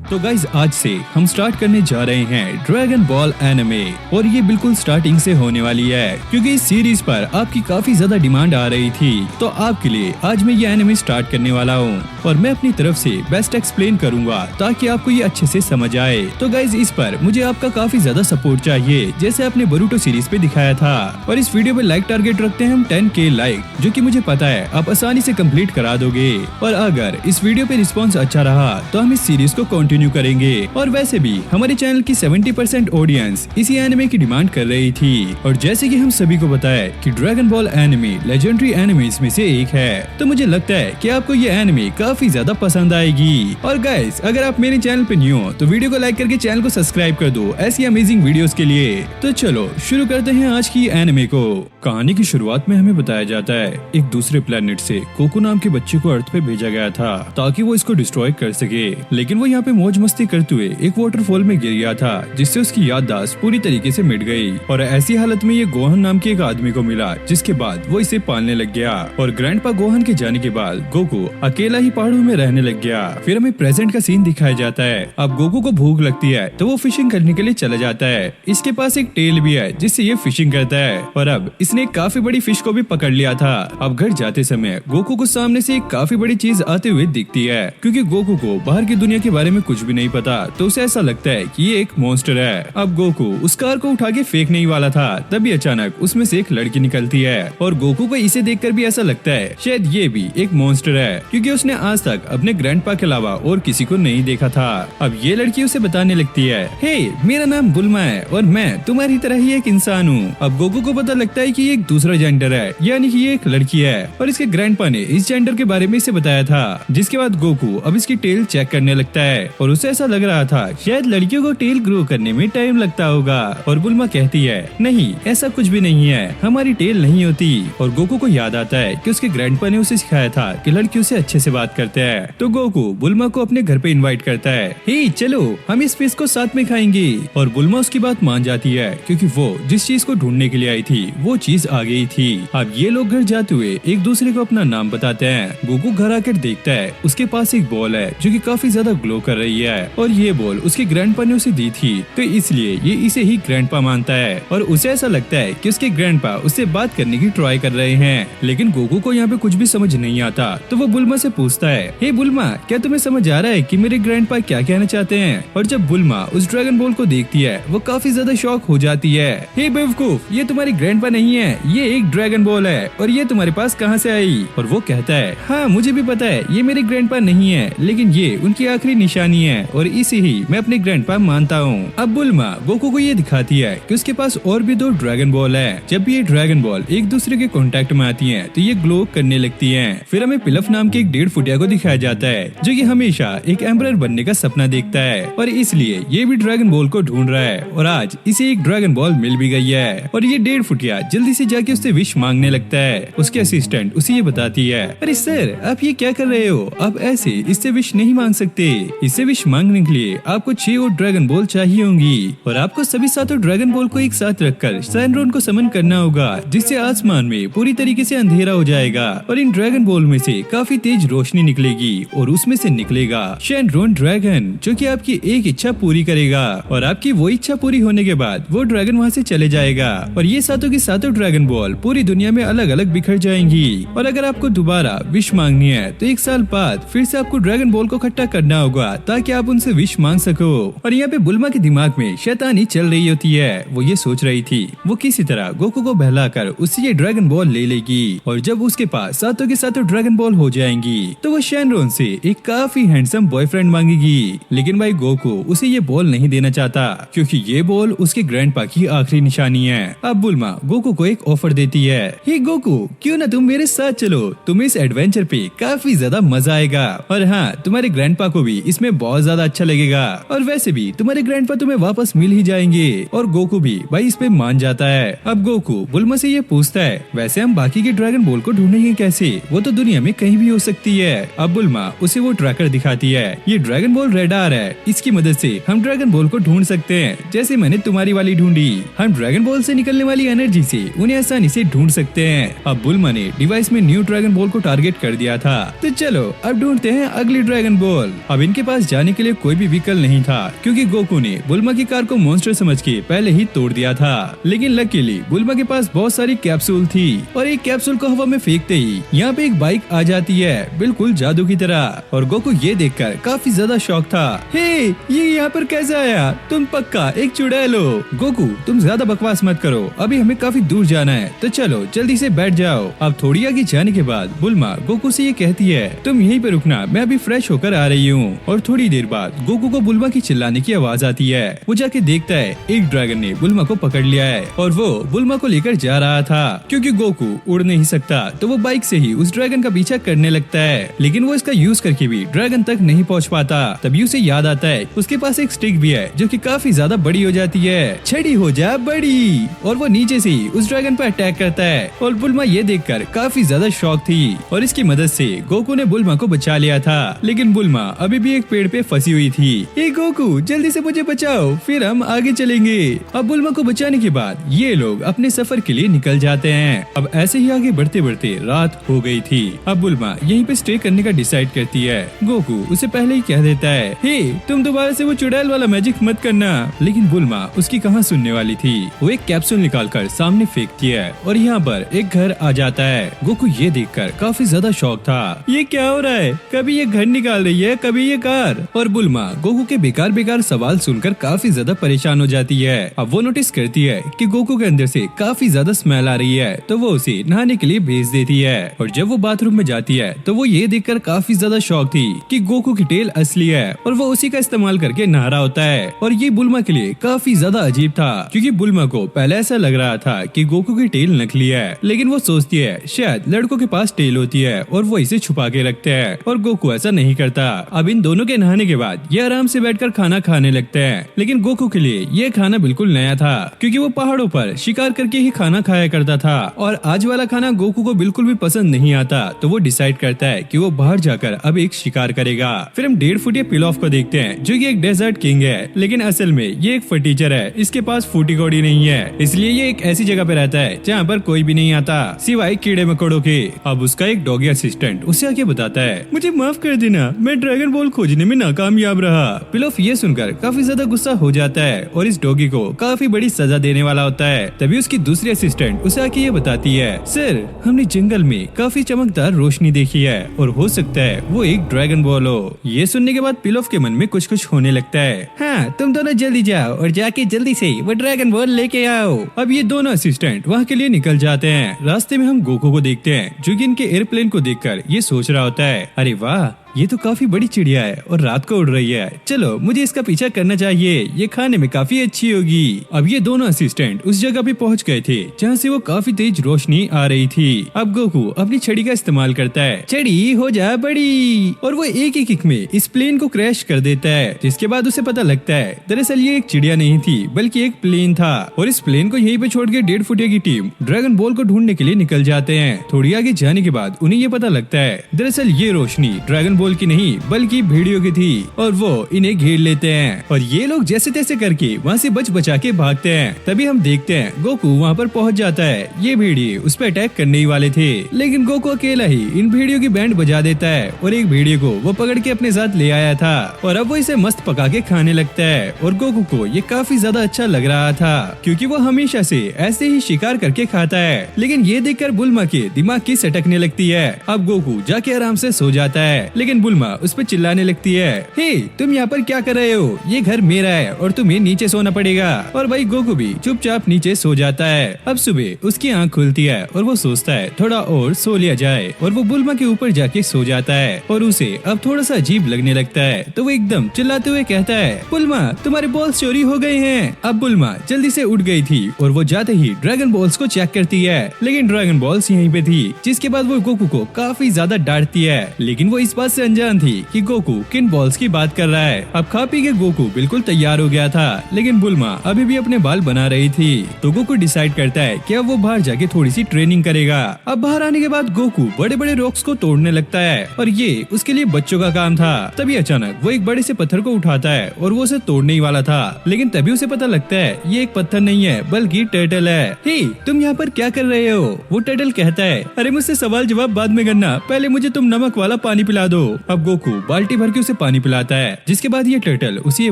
तो गाइज आज से हम स्टार्ट करने जा रहे हैं ड्रैगन बॉल एनिमे और ये बिल्कुल स्टार्टिंग से होने वाली है क्योंकि इस सीरीज पर आपकी काफी ज्यादा डिमांड आ रही थी। तो आपके लिए आज मैं ये एनिमे स्टार्ट करने वाला हूँ और मैं अपनी तरफ से बेस्ट एक्सप्लेन करूंगा ताकि आपको ये अच्छे से समझ आए। तो गाइज इस पर मुझे आपका काफी ज्यादा सपोर्ट चाहिए जैसे आपने बोरुटो सीरीज पे दिखाया था। और इस वीडियो पे लाइक टारगेट रखते हैं हम 10K लाइक, जो कि मुझे पता है आप आसानी से कंप्लीट करा दोगे। और अगर इस वीडियो पे रिस्पॉन्स अच्छा रहा तो हम इस सीरीज को कंटिन्यू करेंगे। और वैसे भी हमारे चैनल की 70% ऑडियंस इसी एनिमे की डिमांड कर रही थी। और जैसे कि हम सभी को पता है कि dragon ball anime legendary animes में से एक है, तो मुझे लगता है कि आपको ये एनिमे काफी ज्यादा पसंद आएगी। और गाइस अगर आप मेरे चैनल पे न्यू हो तो वीडियो को लाइक करके चैनल को सब्सक्राइब कर दो ऐसी अमेजिंग वीडियोस के लिए। तो चलो शुरू करते हैं आज की एनिमे को। कहानी की शुरुआत में हमें बताया जाता है एक दूसरे प्लेनेट से कोको नाम के बच्चे को अर्थ पे भेजा गया था ताकि वो इसको डिस्ट्रॉय कर सके, लेकिन वो यहाँ पे मौज मस्ती करते हुए एक वाटरफॉल में गिर गया था जिससे उसकी याददाश्त पूरी तरीके से मिट गई। और ऐसी हालत में ये गोहन नाम के एक आदमी को मिला जिसके बाद वो इसे पालने लग गया। और ग्रैंडपा गोहन के जाने के बाद गोकू अकेला ही पहाड़ों में रहने लग गया। फिर हमें प्रेजेंट का सीन दिखाया जाता है। अब गोकू को भूख लगती है तो वो फिशिंग करने के लिए चला जाता है। इसके पास एक टेल भी है जिससे ये फिशिंग करता है और अब इसने काफी बड़ी फिश को भी पकड़ लिया था। अब घर जाते समय गोकू को सामने से एक काफी बड़ी चीज आते हुए दिखती है क्योंकि गोकू को बाहर की दुनिया के बारे में कुछ भी नहीं पता, तो उसे ऐसा लगता है कि ये एक मॉन्स्टर है। अब गोकू उस कार को उठा के फेंकने ही वाला था तभी अचानक उसमें से एक लड़की निकलती है और गोकू को इसे देखकर भी ऐसा लगता है शायद ये भी एक मॉन्स्टर है क्योंकि उसने आज तक अपने ग्रैंडपा के अलावा और किसी को नहीं देखा था। अब ये लड़की उसे बताने लगती है, हे मेरा नाम बुल्मा है और मैं तुम्हारी तरह ही एक इंसान हूँ। अब गोकू को पता लगता है कि ये एक दूसरा जेंडर है, यानी कि ये एक लड़की है और इसके ग्रैंडपा ने इस जेंडर के बारे में इसे बताया था। जिसके बाद गोकू अब इसकी टेल चेक करने लगता है और उसे ऐसा लग रहा था शायद लड़कियों को टेल ग्रो करने में टाइम लगता होगा। और बुल्मा कहती है, नहीं ऐसा कुछ भी नहीं है, हमारी टेल नहीं होती। और गोकू को याद आता है कि उसके ग्रैंडपा ने उसे सिखाया था कि लड़कियों से अच्छे से बात करते हैं। तो गोकू बुल्मा को अपने घर पे इनवाइट करता है, हे चलो हम इस फिश को साथ में खाएंगे। और बुल्मा उसकी बात मान जाती है क्योंकि वो जिस चीज को ढूंढने के लिए आई थी वो चीज आ गई थी। अब ये लोग घर जाते हुए एक दूसरे को अपना नाम बताते हैं। गोकू घर आकर देखता है उसके पास एक बॉल है जो कि काफी ज्यादा ग्लो कर रही है और ये बॉल उसके ग्रैंडपा ने उसे दी थी, तो इसलिए ये इसे ही ग्रैंडपा मानता है। और उसे ऐसा लगता है कि उसके ग्रैंडपा उससे बात करने की ट्राई कर रहे हैं, लेकिन गोकू को यहाँ पे कुछ भी समझ नहीं आता। तो वो बुल्मा से पूछता है, हे बुल्मा क्या तुम्हें समझ आ रहा है कि मेरे ग्रैंडपा क्या कहना चाहते हैं? और जब बुल्मा उस ड्रैगन बॉल को देखती है वो काफी ज्यादा शॉक हो जाती है, हे बेवकूफ ये तुम्हारी ग्रैंडपा नहीं है, ये एक ड्रैगन बॉल है और ये तुम्हारे पास कहाँ से आई? और वो कहता है, हाँ मुझे भी पता है ये मेरे ग्रैंडपा नहीं है, लेकिन ये उनकी आखिरी निशानी है और इसी ही मैं अपने ग्रैंडपा मानता हूँ। अब बुल्मा गोकू को ये दिखाती है कि उसके पास और भी 2 ड्रैगन बॉल है। जब भी ये ड्रैगन बॉल एक दूसरे के कांटेक्ट में आती हैं तो ये ग्लो करने लगती हैं। फिर हमें पिलफ नाम के एक 1.5 फुटिया को दिखाया जाता है जो कि हमेशा एक एम्परर बनने का सपना देखता है और इसलिए ये भी ड्रैगन बॉल को ढूंढ रहा है। और आज इसे एक ड्रैगन बॉल मिल भी गई है और ये 1.5 फुटिया जल्दी से जाके उससे विश मांगने लगता है। उसके असिस्टेंट उसे ये बताती है, अरे सर आप ये क्या कर रहे हो, आप ऐसे इससे विश नहीं मांग सकते, इससे विश मांगने के लिए आपको 6 और ड्रैगन बॉल चाहिए होंगी और आपको सभी 7 ड्रैगन बॉल को एक साथ रखकर सैनड्रोन को समन करना होगा जिससे आसमान में पूरी तरीके से अंधेरा हो जाएगा और इन ड्रैगन बॉल में से काफी तेज रोशनी निकलेगी और उसमें से निकलेगा सैनड्रोन ड्रैगन जो कि आपकी एक इच्छा पूरी करेगा और आपकी वो इच्छा पूरी होने के बाद वो ड्रैगन वहाँ से चले जाएगा और ये 7 की 7 ड्रैगन बॉल पूरी दुनिया में अलग अलग बिखर जाएंगी। और अगर आपको दोबारा विश मांगनी है तो 1 साल बाद फिर से आपको ड्रैगन बॉल को इकट्ठा करना होगा ताकि आप उनसे विश मांग सको। और यहाँ पे बुल्मा के दिमाग में शैतानी चल रही होती है। वो ये सोच रही थी वो किसी तरह गोकू को बहलाकर उससे ये ड्रैगन बॉल ले लेगी और जब उसके पास 7 की 7 ड्रैगन बॉल हो जाएंगी तो वो सैनड्रोन से एक काफी हैंडसम बॉयफ्रेंड मांगेगी। लेकिन भाई गोकू उसे ये बॉल नहीं देना चाहता क्योंकि ये बॉल उसके ग्रैंडपा की आखिरी निशानी है। अब बुल्मा गोकू को एक ऑफर देती है, हे गोकू क्यों ना तुम मेरे साथ चलो, तुम्हें इस एडवेंचर पे काफी ज्यादा मजा आएगा और हाँ तुम्हारे ग्रैंडपा को भी इसमें बहुत ज्यादा अच्छा लगेगा और वैसे भी तुम्हारे ग्रैंडपा तुम्हें वापस मिल ही जाएंगे। और गोकू भी भाई इस पे मान जाता है। अब गोकू बुल्मा से ये पूछता है, वैसे हम बाकी के ड्रैगन बॉल को ढूंढेंगे कैसे, वो तो दुनिया में कहीं भी हो सकती है। अब बुल्मा उसे वो ट्रैकर दिखाती है, ये ड्रैगन बॉल रेडार है, इसकी मदद से हम ड्रैगन बॉल को ढूंढ सकते हैं जैसे मैंने तुम्हारी वाली ढूंढी। हम ड्रैगन बॉल से निकलने वाली एनर्जी से उन्हें आसानी से ढूंढ सकते हैं। अब बुल्मा ने डिवाइस में न्यू ड्रैगन बॉल को टारगेट कर दिया था, तो चलो अब ढूंढते हैं अगली ड्रैगन बॉल। अब इनके पास जाने के लिए कोई भी व्हीकल नहीं था, क्योंकि गोकू ने बुल्मा की कार को मॉन्स्टर समझ के पहले ही तोड़ दिया था। लेकिन लकीली बुल्मा के पास बहुत सारी कैप्सूल थी और एक कैप्सूल को हवा में फेंकते ही यहाँ पे एक बाइक आ जाती है, बिल्कुल जादू की तरह। और गोकू ये देखकर काफी ज्यादा शॉक था। हे, ये यहाँ पर कैसे आया? तुम पक्का एक चुड़ैल हो। गोकू, तुम ज्यादा बकवास मत करो, अभी हमें काफी दूर जाना है, तो चलो जल्दी से बैठ जाओ। अब थोड़ी आगे जाने के बाद बुल्मा गोकू से ये कहती है, तुम यहीं पे रुकना, मैं अभी फ्रेश होकर आ रही हूँ। और थोड़ी देर बाद गोकू को बुल्मा की चिल्लाने की आवाज आती है। वो जाके देखता है एक ड्रैगन ने बुल्मा को पकड़ लिया है और वो बुल्मा को लेकर जा रहा था। क्योंकि गोकू उड़ नहीं सकता तो वो बाइक से ही उस ड्रैगन का पीछा करने लगता है, लेकिन वो इसका यूज करके भी ड्रैगन तक नहीं पहुंच पाता। तभी उसे याद आता है उसके पास एक स्टिक भी है जो कि काफी ज्यादा बड़ी हो जाती है। छड़ी हो जा बड़ी, और वो नीचे से ही उस ड्रैगन पर अटैक करता है। और बुल्मा ये देखकर काफी ज्यादा शॉक थी और इसकी मदद से गोकू ने बुल्मा को बचा लिया था। लेकिन बुल्मा अभी भी एक पेड़ पे फंसी हुई थी। ए गोकू, जल्दी से मुझे बचाओ, फिर हम आगे चलेंगे। अब बुल्मा को बचाने के बाद ये लोग अपने सफर के लिए निकल जाते हैं। अब ऐसे ही आगे बढ़ते बढ़ते रात हो गई थी। अब बुल्मा यहीं पे स्टे करने का डिसाइड करती है। गोकू उसे पहले ही कह देता है, हे, तुम दोबारा से वो चुड़ैल वाला मैजिक मत करना। लेकिन बुल्मा उसकी कहाँ सुनने वाली थी। वो एक कैप्सूल निकालकर सामने फेंकती है और यहाँ पर एक घर आ जाता है। गोकू ये देखकर काफी ज्यादा शॉक था। ये क्या हो रहा है? कभी ये घर निकाल रही है, कभी ये कार। और बुल्मा गोकू के बेकार बेकार सवाल सुनकर काफी ज्यादा परेशान हो जाती है। अब वो नोटिस करती है कि गोकू के अंदर से काफी ज्यादा स्मेल आ रही है, तो वो उसे नहाने के लिए भेज देती है। और जब वो बाथरूम में जाती है तो वो ये देखकर काफी ज्यादा शॉक थी कि गोकू की टेल असली है और वो उसी का इस्तेमाल करके नहा रहा होता है। और ये बुल्मा के लिए काफी ज्यादा अजीब था, क्योंकि बुल्मा को पहले ऐसा लग रहा था कि गोकू की टेल नकली है। लेकिन वो सोचती है शायद लड़कों के पास टेल होती है और वो इसे छुपा के रखते हैं, और गोकू ऐसा नहीं करता। अब इन दोनों के नहाने के बाद ये आराम से बैठकर खाना खाने लगते हैं। लेकिन गोकू के लिए ये खाना बिल्कुल नया था, क्योंकि वो पहाड़ों पर शिकार करके ही खाना खाया करता था और आज वाला खाना गोकू को बिल्कुल भी पसंद नहीं आता। तो वो डिसाइड करता है कि वो बाहर जाकर अब एक शिकार करेगा। फिर हम 1.5 फुटिया पिलॉफ को देखते हैं, जो कि एक डेजर्ट किंग है, लेकिन असल में ये एक फटीचर है। इसके पास फूटी कौड़ी नहीं है, इसलिए ये एक ऐसी जगह पे रहता है जहाँ पर कोई भी नहीं आता सिवाय कीड़े मकोड़ों के। अब उसका एक डॉगी असिस्टेंट उसे आके बताता है, मुझे माफ कर देना, मैं ड्रैगन बॉल खोजने में नाकामयाब रहा। पिलॉफ ये सुनकर काफी ज्यादा गुस्सा हो जाता है और इस डॉगी को काफी बड़ी सजा देने वाला होता है। तभी उसकी दूसरी असिस्टेंट उसे आके ये बताती है, सर, हमने जंगल में काफी चमकदार रोशनी देखी है और हो सकता है वो एक ड्रैगन बॉल हो। ये सुनने के बाद पिलॉफ के मन में कुछ कुछ होने लगता है। हाँ, तुम दोनों जल्दी जाओ और जाके जल्दी से वो ड्रैगन बॉल लेके आओ। अब ये दोनों असिस्टेंट वहाँ के लिए निकल जाते हैं। रास्ते में हम गोकू को देखते हैं, जो कि इनके एयरप्लेन को देखकर ये सोच रहा होता है, अरे वाह, ये तो काफी बड़ी चिड़िया है और रात को उड़ रही है, चलो मुझे इसका पीछा करना चाहिए, ये खाने में काफी अच्छी होगी। अब ये दोनों असिस्टेंट उस जगह पे पहुंच गए थे जहाँ से वो काफी तेज रोशनी आ रही थी। अब गोकू अपनी छड़ी का इस्तेमाल करता है, छड़ी हो जा बड़ी, और वो एक ही किक में इस प्लेन को क्रैश कर देता है। जिसके बाद उसे पता लगता है दरअसल ये एक चिड़िया नहीं थी बल्कि एक प्लेन था, और इस प्लेन को यहीं पे छोड़ के 1.5 फुटिया की टीम ड्रैगन बॉल को ढूंढने के लिए निकल जाते हैं। थोड़ी आगे जाने के बाद उन्हें ये पता लगता है दरअसल ये रोशनी ड्रैगन बॉल की नहीं बल्कि भेड़ियों की थी, और वो इन्हें घेर लेते हैं और ये लोग जैसे तैसे करके वहाँ से बच बचा के भागते हैं। तभी हम देखते हैं गोकू वहाँ पर पहुँच जाता है। ये भेड़िए उस पर अटैक करने ही वाले थे, लेकिन गोकू अकेला ही इन भेड़ियों की बैंड बजा देता है और एक भेड़िए को वो पकड़ के अपने साथ ले आया था और अब वो इसे मस्त पका के खाने लगता है। और गोकू को ये काफी ज्यादा अच्छा लग रहा था, क्योंकि वो हमेशा से ऐसे ही शिकार करके खाता है। लेकिन ये देखकर बुल्मा के दिमाग की सटकने लगती है। अब गोकू जाके आराम से सो जाता है, लेकिन बुल्मा उस पर चिल्लाने लगती है, हे, तुम यहाँ पर क्या कर रहे हो? ये घर मेरा है और तुम्हें नीचे सोना पड़ेगा। और भाई गोकू भी चुपचाप नीचे सो जाता है। अब सुबह उसकी आंख खुलती है और वो सोचता है थोड़ा और सो लिया जाए, और वो बुल्मा के ऊपर जाके सो जाता है और उसे अब थोड़ा सा अजीब लगने लगता है। तो वो एकदम चिल्लाते हुए कहता है, बुल्मा, तुम्हारे बॉल्स चोरी हो गए हैं। अब बुल्मा जल्दी से उठ गई थी और वो जाते ही ड्रैगन बॉल्स को चेक करती है, लेकिन ड्रैगन बॉल्स यहीं पे थी। जिसके बाद वो गोकू को काफी ज्यादा डांटती है, लेकिन वो इस बात से अनजान थी कि गोकू किन बॉल्स की बात कर रहा है। अब खा पी के गोकू बिल्कुल तैयार हो गया था, लेकिन बुल्मा अभी भी अपने बाल बना रही थी। तो गोकू डिसाइड करता है कि अब वो बाहर जाके थोड़ी सी ट्रेनिंग करेगा। अब बाहर आने के बाद गोकू बड़े बड़े रॉक्स को तोड़ने लगता है और ये उसके लिए बच्चों का काम था। तभी अचानक वो एक बड़े से पत्थर को उठाता है और वो उसे तोड़ने ही वाला था, लेकिन तभी उसे पता लगता है ये एक पत्थर नहीं है बल्कि टर्टल है। हे, तुम यहाँ पर क्या कर रहे हो? वो टर्टल कहता है, अरे मुझसे सवाल जवाब बाद में करना, पहले मुझे तुम नमक वाला पानी पिला दो। अब गोकू बाल्टी भर के उसे पानी पिलाता है, जिसके बाद ये टर्टल उसे ये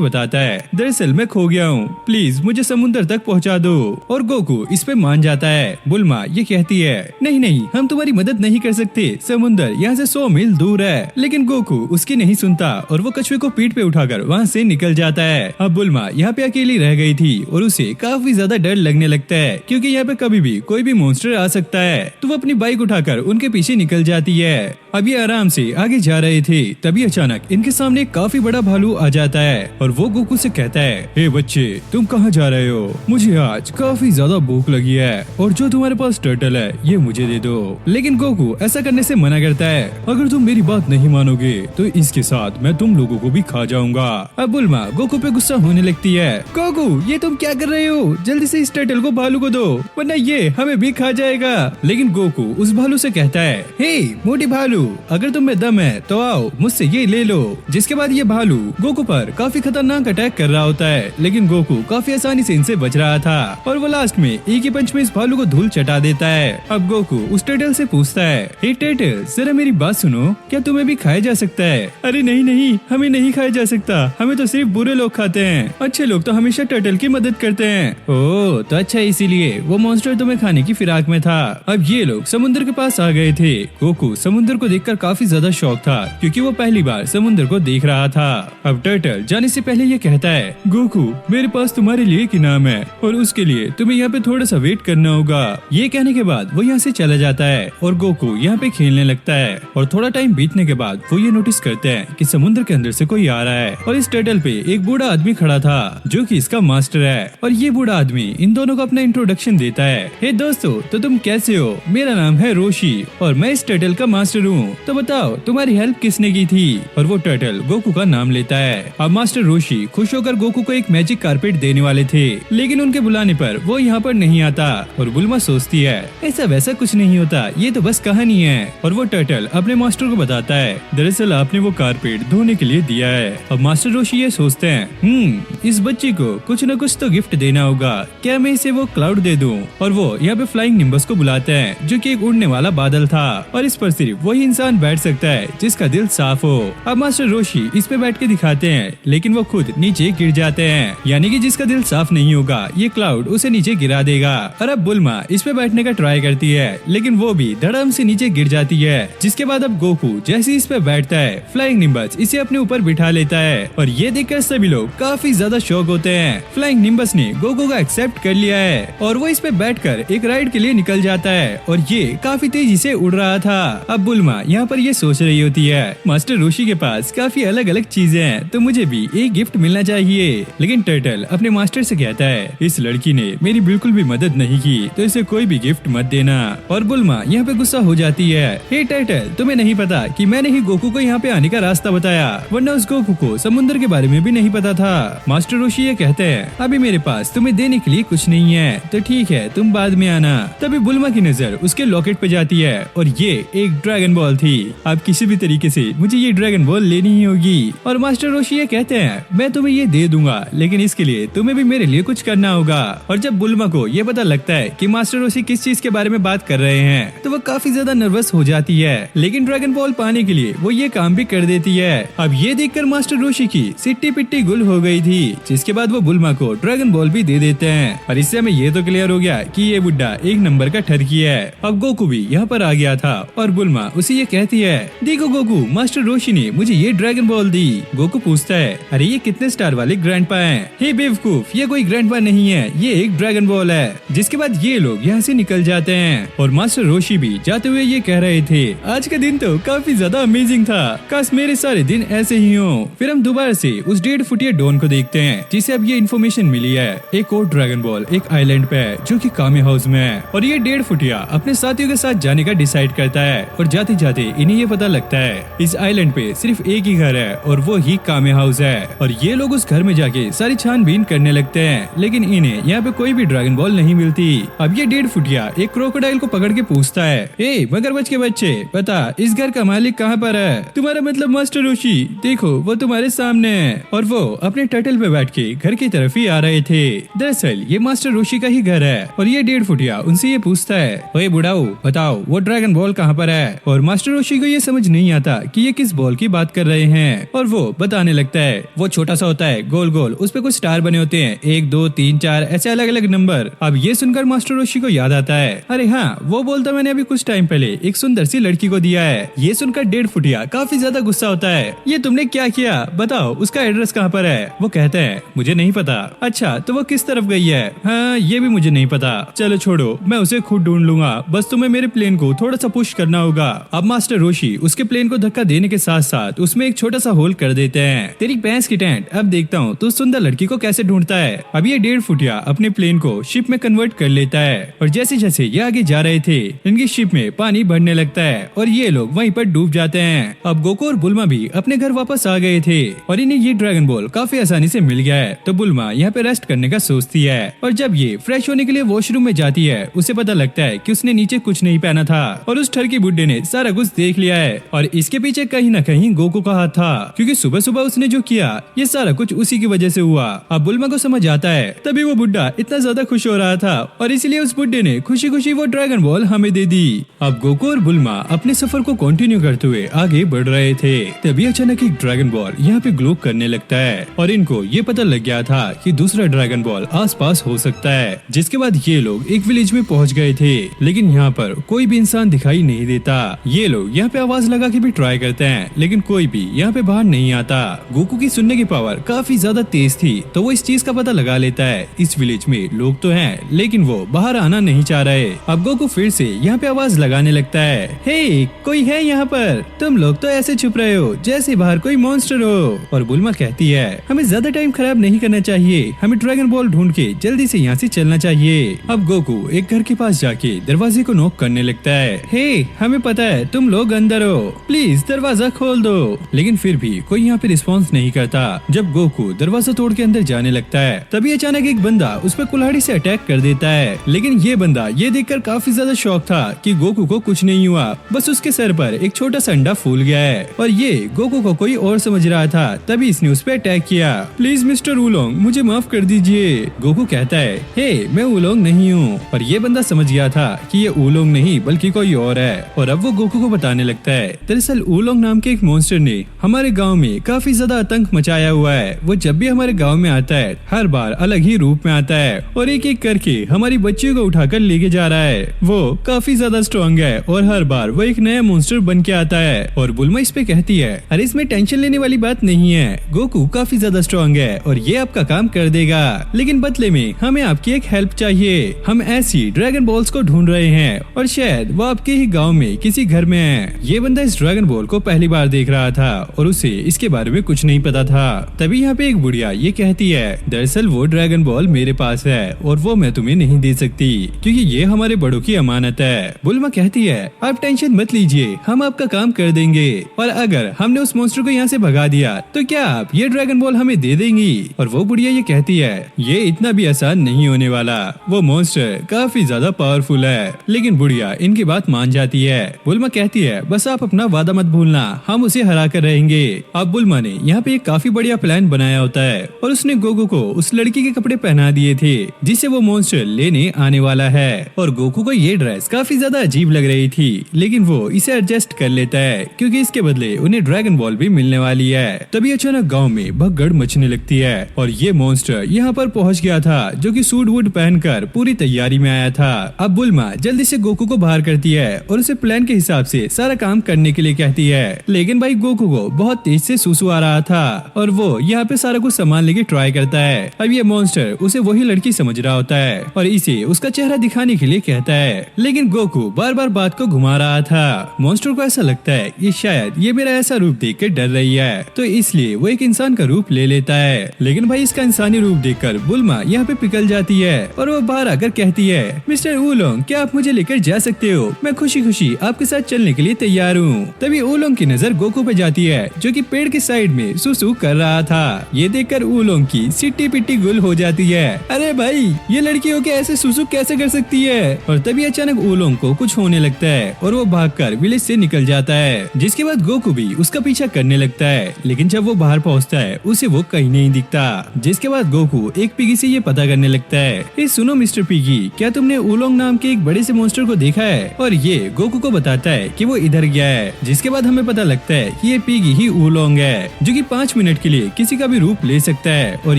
बताता है, दरअसल मैं खो गया हूँ, प्लीज मुझे समुद्र तक पहुँचा दो। और गोकू इस पे मान जाता है। बुल्मा ये कहती है, नहीं नहीं, हम तुम्हारी मदद नहीं कर सकते, समुद्र यहाँ से 100 मील दूर है। लेकिन गोकू उसकी नहीं सुनता और वो कछुए को पीठ पे उठाकर वहाँ से निकल जाता है। अब बुल्मा यहाँ पे अकेली रह गई थी और उसे काफी ज्यादा डर लगने लगता है, क्योंकि यहाँ पे कभी भी कोई भी मॉन्स्टर आ सकता है। तो वो अपनी बाइक उठाकर उनके पीछे निकल जाती है। अब ये आराम से आगे जा रहे थे, तभी अचानक इनके सामने एक काफी बड़ा भालू आ जाता है और वो गोकू से कहता है, हे बच्चे, तुम कहाँ जा रहे हो? मुझे आज काफी ज्यादा भूख लगी है और जो तुम्हारे पास टर्टल है ये मुझे दे दो। लेकिन गोकू ऐसा करने से मना करता है, अगर तुम मेरी बात नहीं मानोगे तो इसके साथ मैं तुम लोगों को भी खा जाऊंगा। अब बुल्मा गोकू पे गुस्सा होने लगती है, गोकू ये तुम क्या कर रहे हो? जल्दी से इस टर्टल को भालू को दो, वरना ये हमें भी खा जाएगा। लेकिन गोकू उस भालू से कहता है, हे मोटी भालू, अगर तुम में दम है तो आओ मुझसे ये ले लो। जिसके बाद ये भालू गोकू पर काफी खतरनाक अटैक कर रहा होता है, लेकिन गोकू काफी आसानी से इनसे बच रहा था और वो लास्ट में एक ही पंच में इस भालू को धूल चटा देता है। अब गोकू उस टर्टल से पूछता है, हे टर्टल, जरा मेरी बात सुनो, क्या तुम्हें भी खाया जा सकता है? अरे नहीं नहीं, हमें नहीं खाया जा सकता, हमें तो सिर्फ बुरे लोग खाते हैं, अच्छे लोग तो हमेशा टर्टल की मदद करते हैं। ओह तो अच्छा, इसीलिए वो मॉन्स्टर तुम्हें खाने की फिराक में था। अब ये लोग समुद्र के पास आ गए थे। गोकू समुद्र को देखकर काफी ज्यादा शौक था, क्योंकि वो पहली बार समुद्र को देख रहा था। अब टर्टल जाने से पहले ये कहता है, गोकू मेरे पास तुम्हारे लिए एक इनाम है और उसके लिए तुम्हें यहाँ पे थोड़ा सा वेट करना होगा। ये कहने के बाद वो यहाँ से चला जाता है और गोकू यहाँ पे खेलने लगता है। और थोड़ा टाइम बीतने के बाद वो ये नोटिस करते हैं कि समुद्र के अंदर से कोई आ रहा है और इस टर्टल पे एक बूढ़ा आदमी खड़ा था, जो कि इसका मास्टर है। और ये बूढ़ा आदमी इन दोनों को अपना इंट्रोडक्शन देता है, हे दोस्तों, तो तुम कैसे हो? मेरा नाम है रोशी और मैं इस टर्टल का मास्टर हूँ, तो बताओ तुम्हारी हेल्प किसने की थी? और वो टर्टल गोकू का नाम लेता है। अब मास्टर रोशी खुश होकर गोकू को एक मैजिक कारपेट देने वाले थे, लेकिन उनके बुलाने पर वो यहाँ पर नहीं आता। और बुल्मा सोचती है, ऐसा वैसा कुछ नहीं होता, ये तो बस कहानी है। और वो टर्टल अपने मास्टर को बताता है, दरअसल आपने वो कारपेट धोने के लिए दिया है। अब मास्टर रोशी ये सोचते हैं, इस बच्चे को कुछ न कुछ तो गिफ्ट देना होगा, क्या मैं इसे वो क्लाउड दे दूं? और वो यहाँ पे फ्लाइंग निम्बस को बुलाते हैं, जो कि एक उड़ने वाला बादल था और इस पर सिर्फ वही इंसान बैठ सकता है जिसका दिल साफ हो। अब मास्टर रोशी इस पे बैठ के दिखाते हैं, लेकिन वो खुद नीचे गिर जाते हैं, यानी कि जिसका दिल साफ नहीं होगा ये क्लाउड उसे नीचे गिरा देगा। और अब बुल्मा इस पे बैठने का ट्राई करती है, लेकिन वो भी धड़ाम से नीचे गिर जाती है। जिसके बाद अब गोकू जैसे इस पे बैठता है, फ्लाइंग निम्बस इसे अपने ऊपर बिठा लेता है और ये देखकर सभी लोग काफी ज्यादा शॉक होते हैं। फ्लाइंग निम्बस ने गोकू का एक्सेप्ट कर लिया है और वो इस पे बैठकर एक राइड के लिए निकल जाता है और ये काफी तेजी से उड़ रहा था। अब बुल्मा यहाँ पर ये सोच रही होती है, मास्टर रोशी के पास काफी अलग अलग चीजें हैं, तो मुझे भी एक गिफ्ट मिलना चाहिए। लेकिन टर्टल अपने मास्टर से कहता है, इस लड़की ने मेरी बिल्कुल भी मदद नहीं की, तो इसे कोई भी गिफ्ट मत देना। और बुल्मा यहाँ पे गुस्सा हो जाती है, हे टर्टल, तुम्हें नहीं पता कि मैंने ही गोकू को यहाँ पे आने का रास्ता बताया, वरना उस गोकू को समुद्र के बारे में भी नहीं पता था। मास्टर रोशी ये कहते हैं, अभी मेरे पास तुम्हें देने के लिए कुछ नहीं है, तो ठीक है तुम बाद में आना। तभी बुल्मा की नजर उसके लॉकेट पे जाती है और ये एक ड्रैगन बॉल थी। अब किसी भी तरीके से मुझे ये ड्रैगन बॉल लेनी ही होगी। और मास्टर रोशी ये कहते हैं, मैं तुम्हें ये दे दूंगा, लेकिन इसके लिए तुम्हें भी मेरे लिए कुछ करना होगा। और जब बुल्मा को ये पता लगता है कि मास्टर रोशी किस चीज के बारे में बात कर रहे हैं, तो वो काफी ज्यादा नर्वस हो जाती है, लेकिन ड्रैगन बॉल पाने के लिए वो ये काम भी कर देती है। अब ये देखकर मास्टर रोशी की सिट्टी पिट्टी गुल हो गई थी, जिसके बाद वो बुल्मा को ड्रैगन बॉल भी दे देते हैं। और इससे हमें ये तो क्लियर हो गया कि ये बुड्ढा एक नंबर का ठरकी है। अब गोकू भी यहाँ पर आ गया था और बुल्मा उसे ये कहती है, देखो गोकू, मास्टर रोशी ने मुझे ये ड्रैगन बॉल दी। गोकू पूछता है, अरे ये कितने स्टार वाले ग्रैंडपा हैं? हे बेवकूफ, ये कोई ग्रैंडपा नहीं है, ये एक ड्रैगन बॉल है। जिसके बाद ये लोग यहाँ से निकल जाते हैं और मास्टर रोशी भी जाते हुए ये कह रहे थे, आज का दिन तो काफी ज्यादा अमेजिंग था, काश मेरे सारे दिन ऐसे ही हो। फिर हम दोबारा से उस 1.5 फुटिया डॉन को देखते हैं, जिसे अब ये इन्फॉर्मेशन मिली है, एक और ड्रैगन बॉल एक आइलैंड पे है जो कि कामे हाउस में है। और ये 1.5 फुटिया अपने साथियों के साथ जाने का डिसाइड करता है और जाते जाते इन्हें ये पता लगता है इस आइलैंड पे सिर्फ एक ही घर है और वो ही कामे हाउस है। और ये लोग उस घर में जाके सारी छानबीन करने लगते हैं, लेकिन इन्हें यहाँ पे कोई भी ड्रैगन बॉल नहीं मिलती। अब ये 1.5 फुटिया एक क्रोकोडाइल को पकड़ के पूछता है, ए मगरमच्छ के बच्चे, बता इस घर का मालिक कहाँ पर है? तुम्हारा मतलब मास्टर रोशी, देखो वो तुम्हारे सामने है। और वो अपने टर्टल पे बैठ के घर की तरफ ही आ रहे थे। दरअसल ये मास्टर रोशी का ही घर है और ये 1.5 फुटिया उनसे ये पूछता है, ओए बुढ़ाओ, बताओ वो ड्रैगन बॉल कहाँ पर है? और मास्टर रोशी को ये समझ नहीं आता पाता कि ये किस बॉल की बात कर रहे हैं और वो बताने लगता है वो छोटा सा होता है, गोल गोल, उस पे कुछ स्टार बने होते हैं, 1 2 3 4 ऐसे अलग अलग नंबर। अब ये सुनकर मास्टर रोशी को याद आता है, अरे हाँ, वो बोलता मैंने अभी कुछ टाइम पहले एक सुंदर सी लड़की को दिया है। ये सुनकर 1.5 फुटिया काफी ज्यादा गुस्सा होता है, ये तुमने क्या किया, बताओ उसका एड्रेस कहाँ पर है। वो कहते हैं मुझे नहीं पता। अच्छा, तो वो किस तरफ गई है? हाँ, ये भी मुझे नहीं पता। चलो छोड़ो, मैं उसे खुद ढूंढ लूंगा, बस तुम्हें मेरे प्लेन को थोड़ा सा पुश करना होगा। अब मास्टर रोशी उसके प्लेन को धक्का देने के साथ साथ उसमें एक छोटा सा होल कर देते हैं। तेरी भैंस की टेंट, अब देखता हूँ तू सुंदर लड़की को कैसे ढूंढता है। अब ये 1.5 फुटिया अपने प्लेन को शिप में कन्वर्ट कर लेता है और जैसे जैसे ये आगे जा रहे थे इनकी शिप में पानी बढ़ने लगता है और ये लोग वहीं पर डूब जाते हैं। अब गोकू और बुल्मा भी अपने घर वापस आ गए थे और इन्हें ये ड्रैगन बॉल काफी आसानी से मिल गया है। तो बुल्मा यहाँ पे रेस्ट करने का सोचती है और जब ये फ्रेश होने के लिए वॉशरूम में जाती है उसे पता लगता है कि उसने नीचे कुछ नहीं पहना था और उस ठरकी बुड्ढे ने सारा कुछ देख लिया है और इसके पीछे कहीं न कहीं गोकू का हाथ था, क्योंकि सुबह सुबह उसने जो किया ये सारा कुछ उसी की वजह से हुआ। अब बुल्मा को समझ आता है तभी वो बुड्ढा इतना ज्यादा खुश हो रहा था और इसलिए उस बुड्ढे ने खुशी खुशी वो ड्रैगन बॉल हमें दे दी। अब गोकू और बुल्मा अपने सफर को कंटिन्यू करते हुए आगे बढ़ रहे थे, तभी अचानक एक ड्रैगन बॉल यहाँ पे ग्लो करने लगता है और इनको ये पता लग गया था कि दूसरा ड्रैगन बॉल आसपास हो सकता है। जिसके बाद ये लोग एक विलेज में पहुँच गए थे, लेकिन यहाँ पर कोई भी इंसान दिखाई नहीं देता। ये लोग यहाँ पे आवाज लगा के भी ट्राई करते हैं, लेकिन कोई भी यहाँ पे बाहर नहीं आता। गोकू की सुनने की पावर काफी ज्यादा तेज थी, तो वो इस चीज का पता लगा लेता है इस विलेज में लोग तो हैं, लेकिन वो बाहर आना नहीं चाह रहे। अब गोकू फिर से यहाँ पे आवाज लगाने लगता है, हे कोई है यहाँ पर? तुम लोग तो ऐसे छुप रहे हो जैसे बाहर कोई मॉन्स्टर हो। और बुल्मा कहती है हमें ज्यादा टाइम खराब नहीं करना चाहिए, हमें ड्रैगन बॉल ढूंढ के जल्दी से यहाँ से चलना चाहिए। अब गोकू एक घर के पास जाके दरवाजे को नॉक करने लगता है, हे हमें पता है तुम लोग अंदर हो, प्लीज दरवाजा खोल दो। लेकिन फिर भी कोई यहाँ पे रिस्पॉन्स नहीं करता। जब गोकू दरवाजा तोड़ के अंदर जाने लगता है तभी अचानक एक बंदा उस पर कुल्हाड़ी से अटैक कर देता है, लेकिन ये बंदा ये देखकर काफी ज्यादा शॉक था कि गोकू को कुछ नहीं हुआ, बस उसके सर पर एक छोटा सा अंडा फूल गया है और ये गोकू को कोई और समझ रहा था, तभी इसने उस पर अटैक किया। प्लीज मिस्टर ऊलोंग मुझे माफ कर दीजिए। गोकू कहता है हे मैं ऊलोंग नहीं हूँ, और ये बंदा समझ गया था कि ये ऊलोंग नहीं बल्कि कोई और है और अब वो गोकू को बताने लगता है दरअसल ऊलोंग नाम के एक मॉन्स्टर ने हमारे गांव में काफी ज्यादा आतंक मचाया हुआ है। वो जब भी हमारे गांव में आता है हर बार अलग ही रूप में आता है और एक एक करके हमारी बच्चियों को उठाकर लेके जा रहा है। वो काफी ज्यादा स्ट्रॉन्ग है और हर बार वो एक नया मॉन्स्टर बन के आता है। और बुल्मा इस पे कहती है अरे इसमें टेंशन लेने वाली बात नहीं है, गोकू काफी ज्यादा स्ट्रॉन्ग है और ये आपका काम कर देगा, लेकिन बदले में हमें आपकी एक हेल्प चाहिए। हम ऐसी ड्रैगन बॉल्स को ढूंढ रहे हैं और शायद वो आपके ही गाँव में किसी घर में है। ये बंदा इस ड्रैगन बॉल को पहली बार देख रहा था और उसे इसके बारे में कुछ नहीं पता था। तभी यहाँ पे एक बुढ़िया ये कहती है दरअसल वो ड्रैगन बॉल मेरे पास है और वो मैं तुम्हें नहीं दे सकती क्योंकि ये हमारे बड़ों की अमानत है। बुल्मा कहती है आप टेंशन मत लीजिए, हम आपका काम कर देंगे और अगर हमने उस मॉन्स्टर को यहाँ से भगा दिया तो क्या आप ये ड्रैगन बॉल हमें दे देंगी? और वो बुढ़िया ये कहती है ये इतना भी आसान नहीं होने वाला, वो मॉन्स्टर काफी ज्यादा पावरफुल है। लेकिन बुढ़िया इनकी बात मान जाती है। बुल्मा कहती है बस आप अपना वादा मत भूलना, हम उसे हरा कर रहेंगे। अब बुल्मा ने यहाँ पे एक काफी बढ़िया प्लान बनाया होता है और उसने गोकू को उस लड़की के कपड़े पहना दिए थे जिसे वो मॉन्स्टर लेने आने वाला है और गोकू को ये ड्रेस काफी ज्यादा अजीब लग रही थी, लेकिन वो इसे एडजस्ट कर लेता है क्योंकि इसके बदले उन्हें ड्रैगन बॉल भी मिलने वाली है। तभी अचानक गांव में भगदड़ मचने लगती है और ये मॉन्स्टर यहाँ पर पहुँच गया था जो कि सूट वूट पहनकर पूरी तैयारी में आया था। अब बुल्मा जल्दी से गोकू को बाहर करती है और उसे प्लान के हिसाब से सारा काम करने के लिए कहती है, लेकिन भाई गोकू को बहुत तेज से सुसु आ रहा था और वो यहाँ पे सारा कुछ सामान लेके ट्राई करता है। अब ये मॉन्स्टर उसे वही लड़की समझ रहा होता है और इसे उसका चेहरा दिखाने के लिए कहता है, लेकिन गोकू बार बार बात को घुमा रहा था। मॉन्स्टर को ऐसा लगता है कि शायद ये मेरा ऐसा रूप देख कर डर रही है, तो इसलिए वो एक इंसान का रूप ले लेता है। लेकिन भाई इसका इंसानी रूप देखकर बुल्मा यहाँ पे पिघल जाती है और वो बाहर आकर कहती है मिस्टर ऊलोंग क्या आप मुझे लेकर जा सकते हो? मैं खुशी खुशी आपके साथ चलने के लिए तैयार हूँ। तभी ऊलोंग की नजर गोकू पे जाती है जो कि पेड़ के साइड में सुसु कर रहा था। ये देखकर ऊलोंग की सिट्टी पिट्टी गुल हो जाती है, अरे भाई ये लड़की होके ऐसे सुसु कैसे कर सकती है? और तभी अचानक ऊलोंग को कुछ होने लगता है और वो भागकर विलेज से निकल जाता है, जिसके बाद गोकू भी उसका पीछा करने लगता है। लेकिन जब वो बाहर पहुँचता है उसे वो कहीं नहीं दिखता, जिसके बाद गोकू एक पिगी से ये पता करने लगता है, सुनो मिस्टर पिगी क्या तुमने ऊलोंग नाम के एक बड़े से मॉन्स्टर को देखा है? और ये गोकू को बताता है कि वो इधर गया है, जिसके बाद हमें पता लगता है कि ये पिगी ही ऊलोंग है जो कि 5 मिनट के लिए किसी का भी रूप ले सकता है और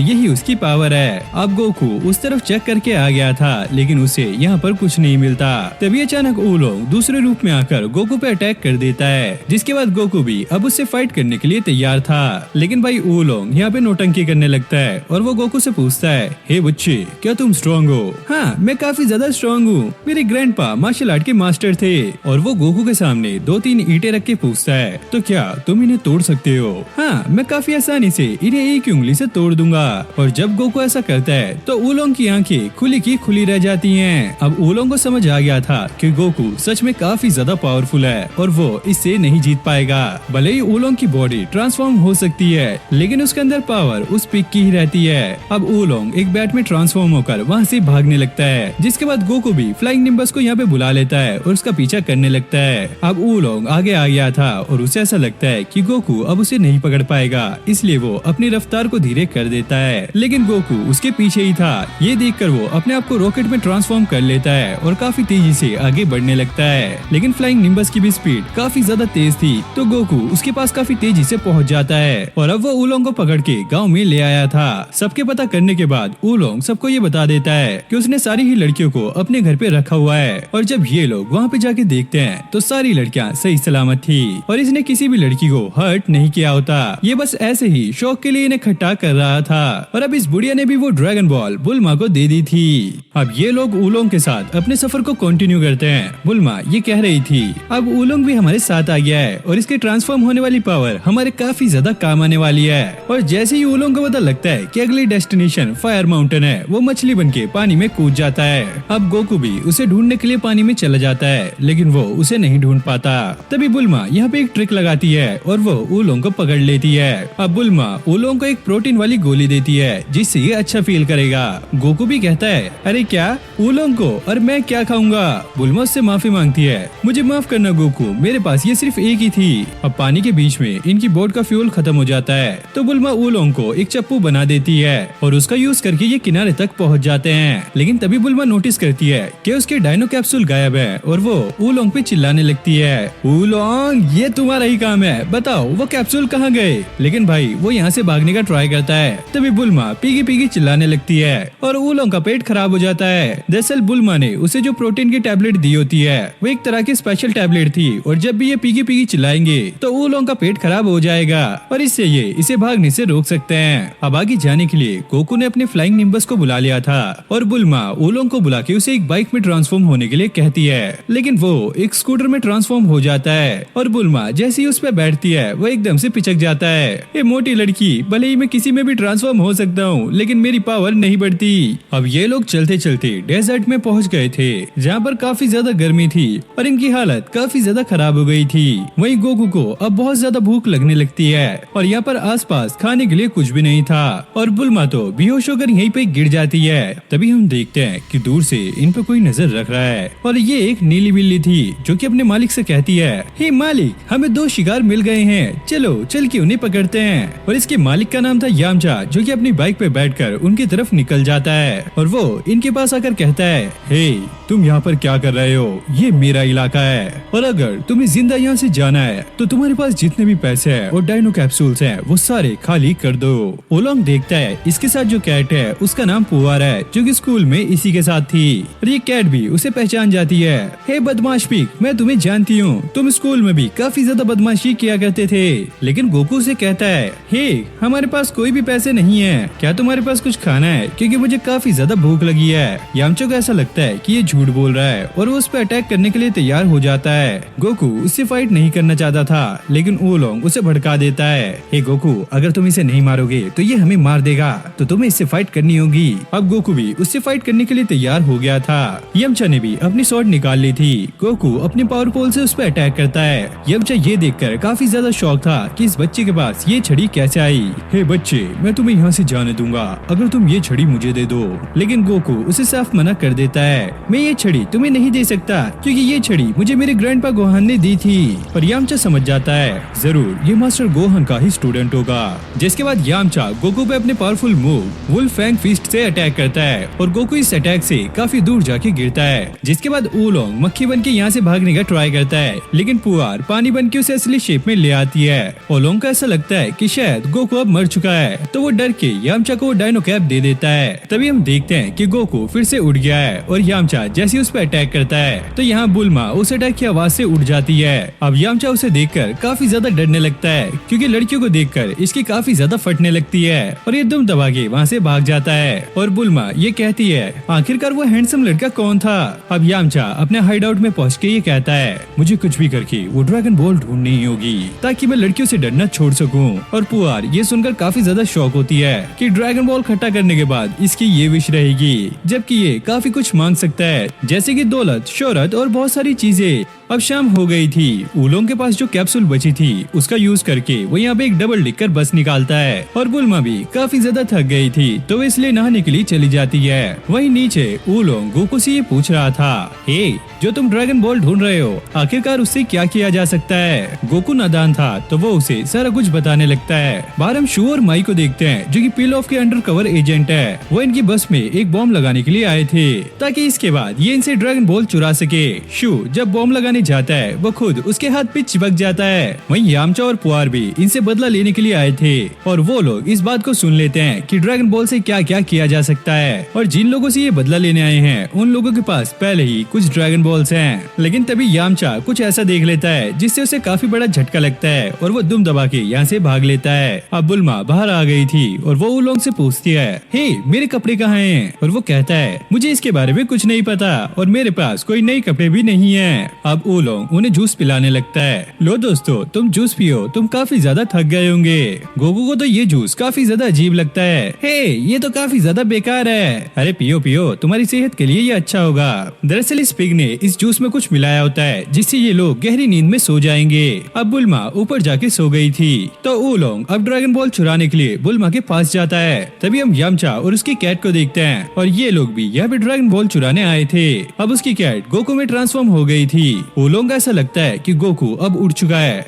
यही उसकी पावर है। अब गोकू उस तरफ चेक करके आ गया था लेकिन उसे यहाँ पर कुछ नहीं मिलता। तभी अचानक ऊलोंग दूसरे रूप में आकर गोकू पे अटैक कर देता है, जिसके बाद गोकू भी अब उससे फाइट करने के लिए तैयार था। लेकिन भाई ऊलोंग यहाँ पे नौटंकी करने लगता है और वो गोकू से पूछता है, हे बच्चे क्या तुम स्ट्रॉन्ग हो? हाँ मैं काफी ज्यादा स्ट्रॉन्ग हूँ, मेरे ग्रैंडपा मार्शल आर्ट के मास्टर थे। और वो गोकू के सामने 2-3 ईंटें रख के पूछता है, तो क्या तुम इन्हें तोड़ सकते हो? हाँ मैं काफी आसानी से इन्हें एक उंगली से तोड़ दूंगा। और जब गोकू ऐसा करता है तो ऊलोंग की आंखें खुली की खुली रह जाती हैं। अब ऊलोंग को समझ आ गया था कि गोकू सच में काफी ज्यादा पावरफुल है और वो इससे नहीं जीत पाएगा। भले ही ऊलोंग की बॉडी ट्रांसफॉर्म हो सकती है लेकिन उसके अंदर पावर उस पिग की ही रहती है। अब ऊलोंग एक बैट में ट्रांसफॉर्म होकर वहाँ से भागने लगता है, जिसके बाद गोकू भी फ्लाइंग निम्बस को यहाँ पे बुला लेता है और उसका पीछा करने लगता है। अब ऊलोंग आगे आ गया था और उसे ऐसा लगता है कि गोकू अब उसे नहीं पकड़ पाएगा, इसलिए वो अपनी रफ्तार को धीरे कर देता है। लेकिन गोकू उसके पीछे ही था। ये देखकर वो अपने आप को रॉकेट में ट्रांसफॉर्म कर लेता है और काफी तेजी से आगे बढ़ने लगता है। लेकिन फ्लाइंग निम्बस की भी स्पीड काफी ज्यादा तेज थी तो गोकू उसके पास काफी तेजी से पहुंच जाता है और अब वो ऊलोंग को पकड़ के गाँव में ले आया था। सबके पता करने के बाद ऊलोंग सबको ये बता देता है कि उसने सारी ही लड़कियों को अपने घर पे रखा हुआ है और जब ये लोग वहाँ पे जाके देखते हैं तो सारी लड़कियाँ सही सलामत थी और इसने किसी भी लड़की को हर्ट नहीं किया होता। ये बस ऐसे ही शौक के लिए इन्हें खट्टा कर रहा था और अब इस बुढ़िया ने भी वो ड्रैगन बॉल बुल्मा को दे दी थी। अब ये लोग ऊलोंग के साथ अपने सफर को कंटिन्यू करते हैं। बुल्मा ये कह रही थी, अब ऊलोंग भी हमारे साथ आ गया है और इसके ट्रांसफॉर्म होने वाली पावर हमारे काफी ज्यादा काम आने वाली है। और जैसे ही ऊलोंग को पता लगता है कि अगली डेस्टिनेशन फायर माउंटेन है, वो मछली बन के पानी में कूद जाता है। अब गोकू भी उसे ढूंढने के लिए पानी में चला जाता है लेकिन वो उसे नहीं ढूंढ पाता। तभी बुल्मा यहाँ पे एक ट्रिक लगाती है और वो ऊलोंग को पकड़ लेती है। अब बुल्मा ऊलोंग को एक प्रोटीन वाली गोली देती है जिससे ये अच्छा फील करेगा। गोकू भी कहता है, अरे क्या ऊलोंग को और मैं क्या खाऊंगा? बुल्मा उससे माफी मांगती है, मुझे माफ करना गोकू, मेरे पास ये सिर्फ एक ही थी। अब पानी के बीच में इनकी बोट का फ्यूल खत्म हो जाता है तो बुल्मा ऊलोंग को एक चप्पू बना देती है और उसका यूज करके ये किनारे तक पहुँच जाते हैं। लेकिन तभी बुल्मा नोटिस करती है कि उसके डायनो कैप्सूल गायब है और वो ऊलोंग पे चिल्लाने लगती है, ऊलोंग ये तुम्हारा ही काम है, बताओ वो कैप्सूल कहाँ गए? लेकिन भाई वो यहाँ से भागने का ट्राई करता है। तभी बुल्मा पीगी पीगी चिल्लाने लगती है और ऊलोंग का पेट खराब हो जाता है। दरअसल बुल्मा ने उसे जो प्रोटीन की टैबलेट दी होती है वो एक तरह की स्पेशल टैबलेट थी और जब भी ये पीगी पीगी चिल्लाएंगे तो ऊलोंग का पेट खराब हो जाएगा और इससे ये इसे भागने से रोक सकते हैं। अब आगे जाने के लिए गोकू ने अपने फ्लाइंग निम्बस को बुला लिया था और बुल्मा ऊलोंग को बुला के उसे एक बाइक में ट्रांसफॉर्म होने के लिए कहती है लेकिन वो एक स्कूटर में ट्रांसफॉर्म हो जाता है और बुल्मा जैसे ही उस पर बैठती है वो एकदम से पिचक जाता है। ये मोटी लड़की, भले ही मैं किसी में भी ट्रांसफॉर्म हो सकता हूँ लेकिन मेरी पावर नहीं बढ़ती। अब ये लोग चलते चलते डेजर्ट में पहुँच गए थे जहाँ पर काफी ज्यादा गर्मी थी और इनकी हालत काफी ज्यादा खराब हो गई थी। वहीं गोकू को अब बहुत ज्यादा भूख लगने लगती है और यहाँ पर आसपास खाने के लिए कुछ भी नहीं था और बुल्मा तो बेहोश होकर यहीं पे गिर जाती है। तभी हम देखते हैं कि दूर से इन पे कोई नजर रख रहा है और ये एक नीली बिल्ली थी जो कि अपने मालिक से कहती है, हे मालिक हमें 2 शिकार मिल गए हैं, चलो चल के उन्हें पकड़ते हैं। और इसके मालिक का नाम था यामचा जो कि अपनी बाइक पे बैठकर उनकी तरफ निकल जाता है और वो इनके पास आकर कहता है, हे तुम यहाँ पर क्या कर रहे हो? ये मेरा इलाका है और अगर तुम्हें जिंदा यहाँ से जाना है तो तुम्हारे पास जितने भी पैसे हैं और डायनो कैप्सूल्स हैं वो सारे खाली कर दो। ओलोंग देखता है इसके साथ जो कैट है उसका नाम पुआर है जो कि स्कूल में इसी के साथ थी और ये कैट भी उसे पहचान जाती है। हे बदमाश पिग, मैं तुम्हें जानती हूँ, तुम स्कूल में भी काफी ज्यादा बदमाशी किया करते थे। लेकिन गोकू से कहता है, हे हमारे पास कोई भी पैसे नहीं है, क्या तुम्हारे पास कुछ खाना है क्योंकि मुझे काफी ज्यादा भूख लगी है। यामचो को ऐसा लगता है कि ये झूठ बोल रहा है और वो उस पर अटैक करने के लिए तैयार हो जाता है। गोकू उससे फाइट नहीं करना चाहता था लेकिन ओलोंग उसे भड़का देता है, हे गोकू अगर तुम इसे नहीं मारोगे तो ये हमें मार देगा, तो तुम्हें इससे फाइट करनी होगी। अब गोकू भी उससे फाइट करने के लिए तैयार हो गया था। यमचा ने भी अपनी स्वॉर्ड निकाल ली थी। गोकू अपने पावर पोल से उस पर अटैक करता है। यमचा ये देखकर काफी ज्यादा शौक था कि इस बच्चे के पास ये छड़ी कैसे आई। हे बच्चे, मैं तुम्हें यहाँ से जाने दूंगा अगर तुम ये छड़ी मुझे दे दो। लेकिन गोकू उसे साफ मना कर देता है, मैं ये छड़ी तुम्हें नहीं दे सकता क्योंकि ये छड़ी मुझे मेरे ग्रैंडपा गोहान ने दी थी। पर यामचा समझ जाता है जरूर ये मास्टर गोहान का ही स्टूडेंट होगा। जिसके बाद यामचा गोकू पे अपने powerful move wolf fang fist से अटैक करता है और गोकू इस अटैक से काफी दूर जाके गिरता है। जिसके बाद ओलोंग मक्खी बन के यहाँ से भागने का ट्राई करता है लेकिन पुआर पुआर पानी बन के उसे असली शेप में ले आती है। ओलोंग को ऐसा लगता है कि शायद गोकू अब मर चुका है, तो वो डर के यामचा को डायनो कैप दे देता है। तभी हम देखते हैं कि गोकू फिर से उड़ गया है और यामचा जैसे उस पर अटैक करता है तो यहाँ बुल्मा उस अटैक की आवाज से उड़ जाती है। अब यामचा उसे देखकर काफी ज्यादा डरने लगता है क्योंकि लड़कियों को देखकर इसकी काफी ज्यादा फटने लगती है और ये दुम दबा के वहाँ से भाग जाता है। और बुल्मा ये कहती है आखिरकार वो हैंडसम लड़का कौन था। अब यामचा अपने हाइड आउट में पहुँच के ये कहता है मुझे कुछ भी करके वो ड्रैगन बॉल ढूंढनी ही होगी ताकि मैं लड़कियों से डरना छोड़ सकूं। और पुआर ये सुनकर काफी ज्यादा शॉक होती है कि ड्रैगन बॉल इकट्ठा करने के बाद इसकी ये विश रहेगी, जबकि ये काफी कुछ मांग सकता है जैसे कि दौलत, शोहरत और बहुत सारी चीजें। अब शाम हो गई थी। ऊलोंग के पास जो कैप्सूल बची थी उसका यूज करके वो यहाँ पे एक डबल डिकर बस निकालता है और बुल्मा भी काफी ज्यादा थक गई थी तो वो इसलिए नहाने के लिए चली जाती है। वहीं नीचे ऊलोंग गोकू से ये पूछ रहा था, हे जो तुम ड्रैगन बॉल ढूंढ रहे हो आखिरकार उससे क्या किया जा सकता है। गोकू नादान था तो वो उसे सारा कुछ बताने लगता है। बाहर हम शू और माई को देखते हैं जो कि पील ऑफ के अंडर कवर एजेंट है। वो इनकी बस में एक बॉम्ब लगाने के लिए आए थे ताकि इसके बाद ये इनसे ड्रैगन बॉल चुरा सके। शू जब बॉम्ब लगाने जाता है वो खुद उसके हाथ पे चिपक जाता है। वहीं यामचा और पुआर भी इनसे बदला लेने के लिए आए थे और वो लोग इस बात को सुन लेते हैं कि ड्रैगन बॉल से क्या क्या किया जा सकता है और जिन लोगों से ये बदला लेने आए हैं उन लोगों के पास पहले ही कुछ ड्रैगन बॉल्स हैं। लेकिन तभी यामचा कुछ ऐसा देख लेता है जिससे उसे काफी बड़ा झटका लगता है और वो दुम दबा के यहाँ से भाग लेता है। अब बुल्मा बाहर आ गई थी और वो ऊलोंग से पूछती है, हे मेरे कपड़े कहाँ हैं? और वो कहता है मुझे इसके बारे में कुछ नहीं पता और मेरे पास कोई नए कपड़े भी नहीं है। अब ऊलोंग उन्हें जूस पिलाने लगता है। लो दोस्तों तुम जूस पियो, तुम काफी ज्यादा थक गए होंगे। गोकू को तो ये जूस काफी ज्यादा अजीब लगता है। हे ये तो काफी ज्यादा बेकार है। अरे पियो पियो, तुम्हारी सेहत के लिए ये अच्छा होगा। दरअसल इस पिग ने इस जूस में कुछ मिलाया होता है जिससे ये लोग गहरी नींद में सो जाएंगे। अब बुल्मा ऊपर जाके सो गई थी तो ऊलोंग अब ड्रैगन बॉल चुराने के लिए बुल्मा के पास जाता है। तभी हम यामचा और उसकी कैट को देखते हैं और ये लोग भी यहाँ पे ड्रैगन बॉल चुराने आए थे। अब उसकी कैट गोकू में ट्रांसफॉर्म हो गई थी। ऊलोंग ऐसा लगता है कि गोकू अब उड़ चुका है।